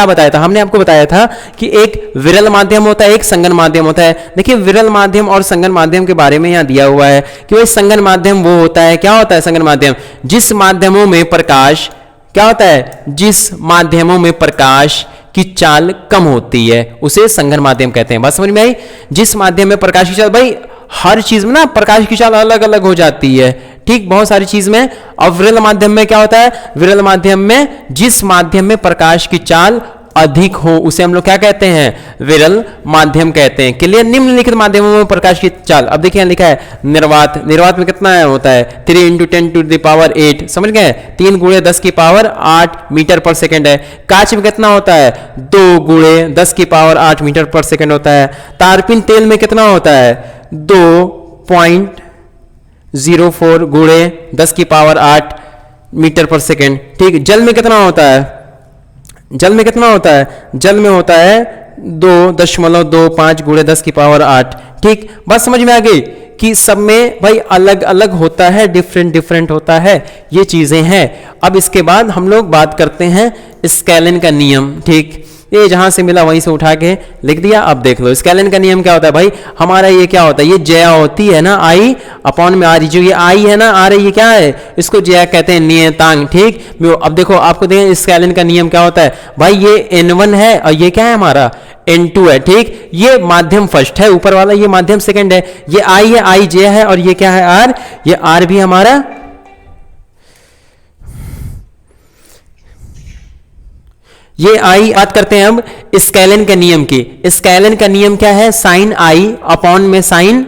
बताया था? हमने आपको बताया था कि एक विरल माध्यम होता है, एक संगन माध्यम होता है। देखिए विरल माध्यम और संगन माध्यम के बारे में यहां दिया हुआ है कि भाई संगन माध्यम वो होता है, क्या होता है संगन माध्यम? जिस माध्यमों में प्रकाश क्या होता है? जिस माध्यमों में प्रकाश की चाल कम होती है उसे संगन माध्यम कहते हैं। बात समझ में आई? जिस माध्यम में प्रकाश की चाल, भाई हर चीज में ना प्रकाश की चाल अलग अलग हो जाती है, ठीक, बहुत सारी चीज में। और विरल माध्यम में क्या होता है? विरल माध्यम में जिस माध्यम में प्रकाश की चाल अधिक हो उसे हम लोग क्या कहते हैं? विरल माध्यम कहते हैं। क्लियर? निम्नलिखित माध्यमों में प्रकाश की चाल, अब देखिए लिखा है निर्वात। निर्वात में कितना है होता है? 3 × 10⁸ समझ गए? 3 × 10⁸ मीटर पर सेकंड है। कांच में कितना होता है? 2 × 10⁸ मीटर पर सेकंड होता है। तारपीन तेल में कितना होता है? 2.04 × 10⁸ मीटर पर सेकंड, ठीक। जल में कितना होता है? जल में कितना होता है? जल में होता है 2.25 × 10⁸, ठीक। बात समझ में आ गई कि सब में भाई अलग अलग होता है, डिफरेंट होता है, ये चीजें हैं। अब इसके बाद हम लोग बात करते हैं स्केलिन का नियम, ठीक। ये जहां से मिला वहीं से उठा के लिख दिया। अब देख लो स्केलिन का नियम क्या होता है? भाई हमारा ये क्या होता है? ये जया होती है ना, I अपॉन में R, जो ये I है ना, R ये क्या है? इसको जया कहते हैं, नियतांक, ठीक। अब देखो आपको देखें स्केलिन का नियम क्या होता है? भाई ये N1 है और ये क्या है हमारा? N2 है, ठीक। ये माध्यम फर्स्ट है, ऊपर वाला, ये माध्यम सेकंड है। ये I है, I जया है, और ये क्या है? R। ये R भी हमारा, ये आई। बात करते हैं अब स्केलिन के नियम की। स्केलिन का नियम क्या है? साइन I अपॉन में साइन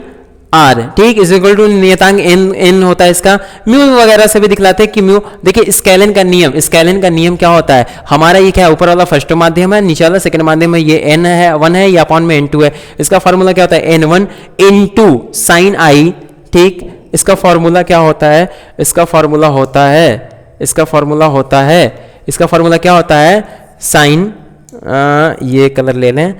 R, ठीक, इज इक्वल टू नियतांक n होता है इसका। म्यू वगैरह से भी दिखलाते हैं कि म्यू। देखिए स्केलिन का नियम क्या होता है? हमारा ये क्या है? ऊपर वाला फर्स्ट माध्यम है, नीचे वाला सेकंड माध्यम है, ये n है, 1 है, ये अपॉन में n2 है। इसका फॉर्मूला क्या होता है? n1 × साइन I, ठीक। इसका फॉर्मूला क्या होता है? इसका फॉर्मूला क्या होता है? साइन, ये कलर ले लें,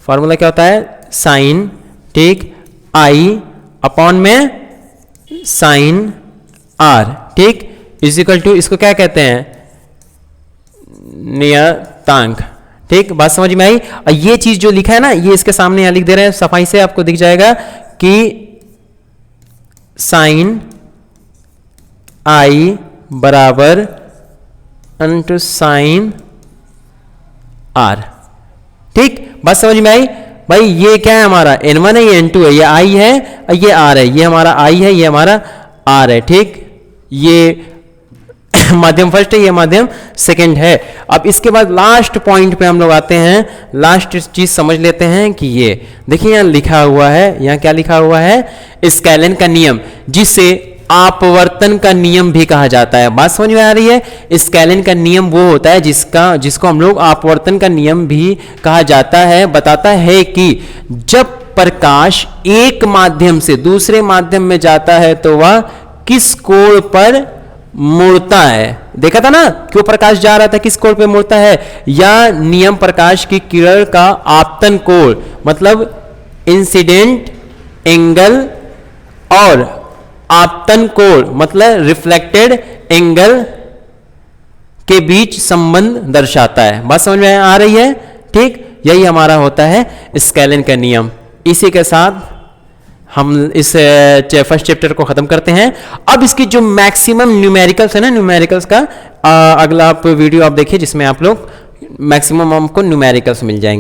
फॉर्मूला क्या होता है? साइन, ठीक, I अपॉन में साइन R, ठीक, इज इक्वल टू, इसको क्या कहते हैं? नियतांक, ठीक। बात समझ में आई? और ये चीज जो लिखा है ना, ये इसके सामने यहां लिख दे रहे हैं, सफाई से आपको दिख जाएगा कि साइन I बराबर साइन R, ठीक। बात समझ में आई? भाई ये क्या है हमारा N1 है, ये N2 है, ये I है, ये R है, ये हमारा I है, ये हमारा R है, ठीक। ये माध्यम फर्स्ट है, ये माध्यम सेकंड है। अब इसके बाद लास्ट पॉइंट पे हम लोग आते हैं, लास्ट चीज समझ लेते हैं कि ये देखिए यहाँ लिखा हुआ है, यहाँ क्या लिखा हुआ है, स्केलन का नियम, जिसे अपवर्तन का नियम भी कहा जाता है। बात समझ में आ रही है? स्केलन का नियम वो होता है जिसको हम लोग अपवर्तन का नियम भी कहा जाता है। बताता है कि जब प्रकाश एक माध्यम से दूसरे माध्यम में जाता है तो वह किस कोण पर मुड़ता है। देखा था ना क्यों प्रकाश जा रहा था, किस कोण पे मुड़ता है। या नियम प्रकाश की किरण का आपतन कोण मतलब इंसिडेंट एंगल और आपतन कोण मतलब रिफ्लेक्टेड एंगल के बीच संबंध दर्शाता है। बात समझ में आ रही है? ठीक, यही हमारा होता है स्केलन का नियम। इसी के साथ हम इस फर्स्ट चैप्टर को खत्म करते हैं। अब इसकी जो मैक्सिमम न्यूमेरिकल्स है ना, न्यूमेरिकल्स का अगला आप वीडियो आप देखिए जिसमें आप लोग मैक्सिमम आपको न्यूमेरिकल्स मिल जाएंगे।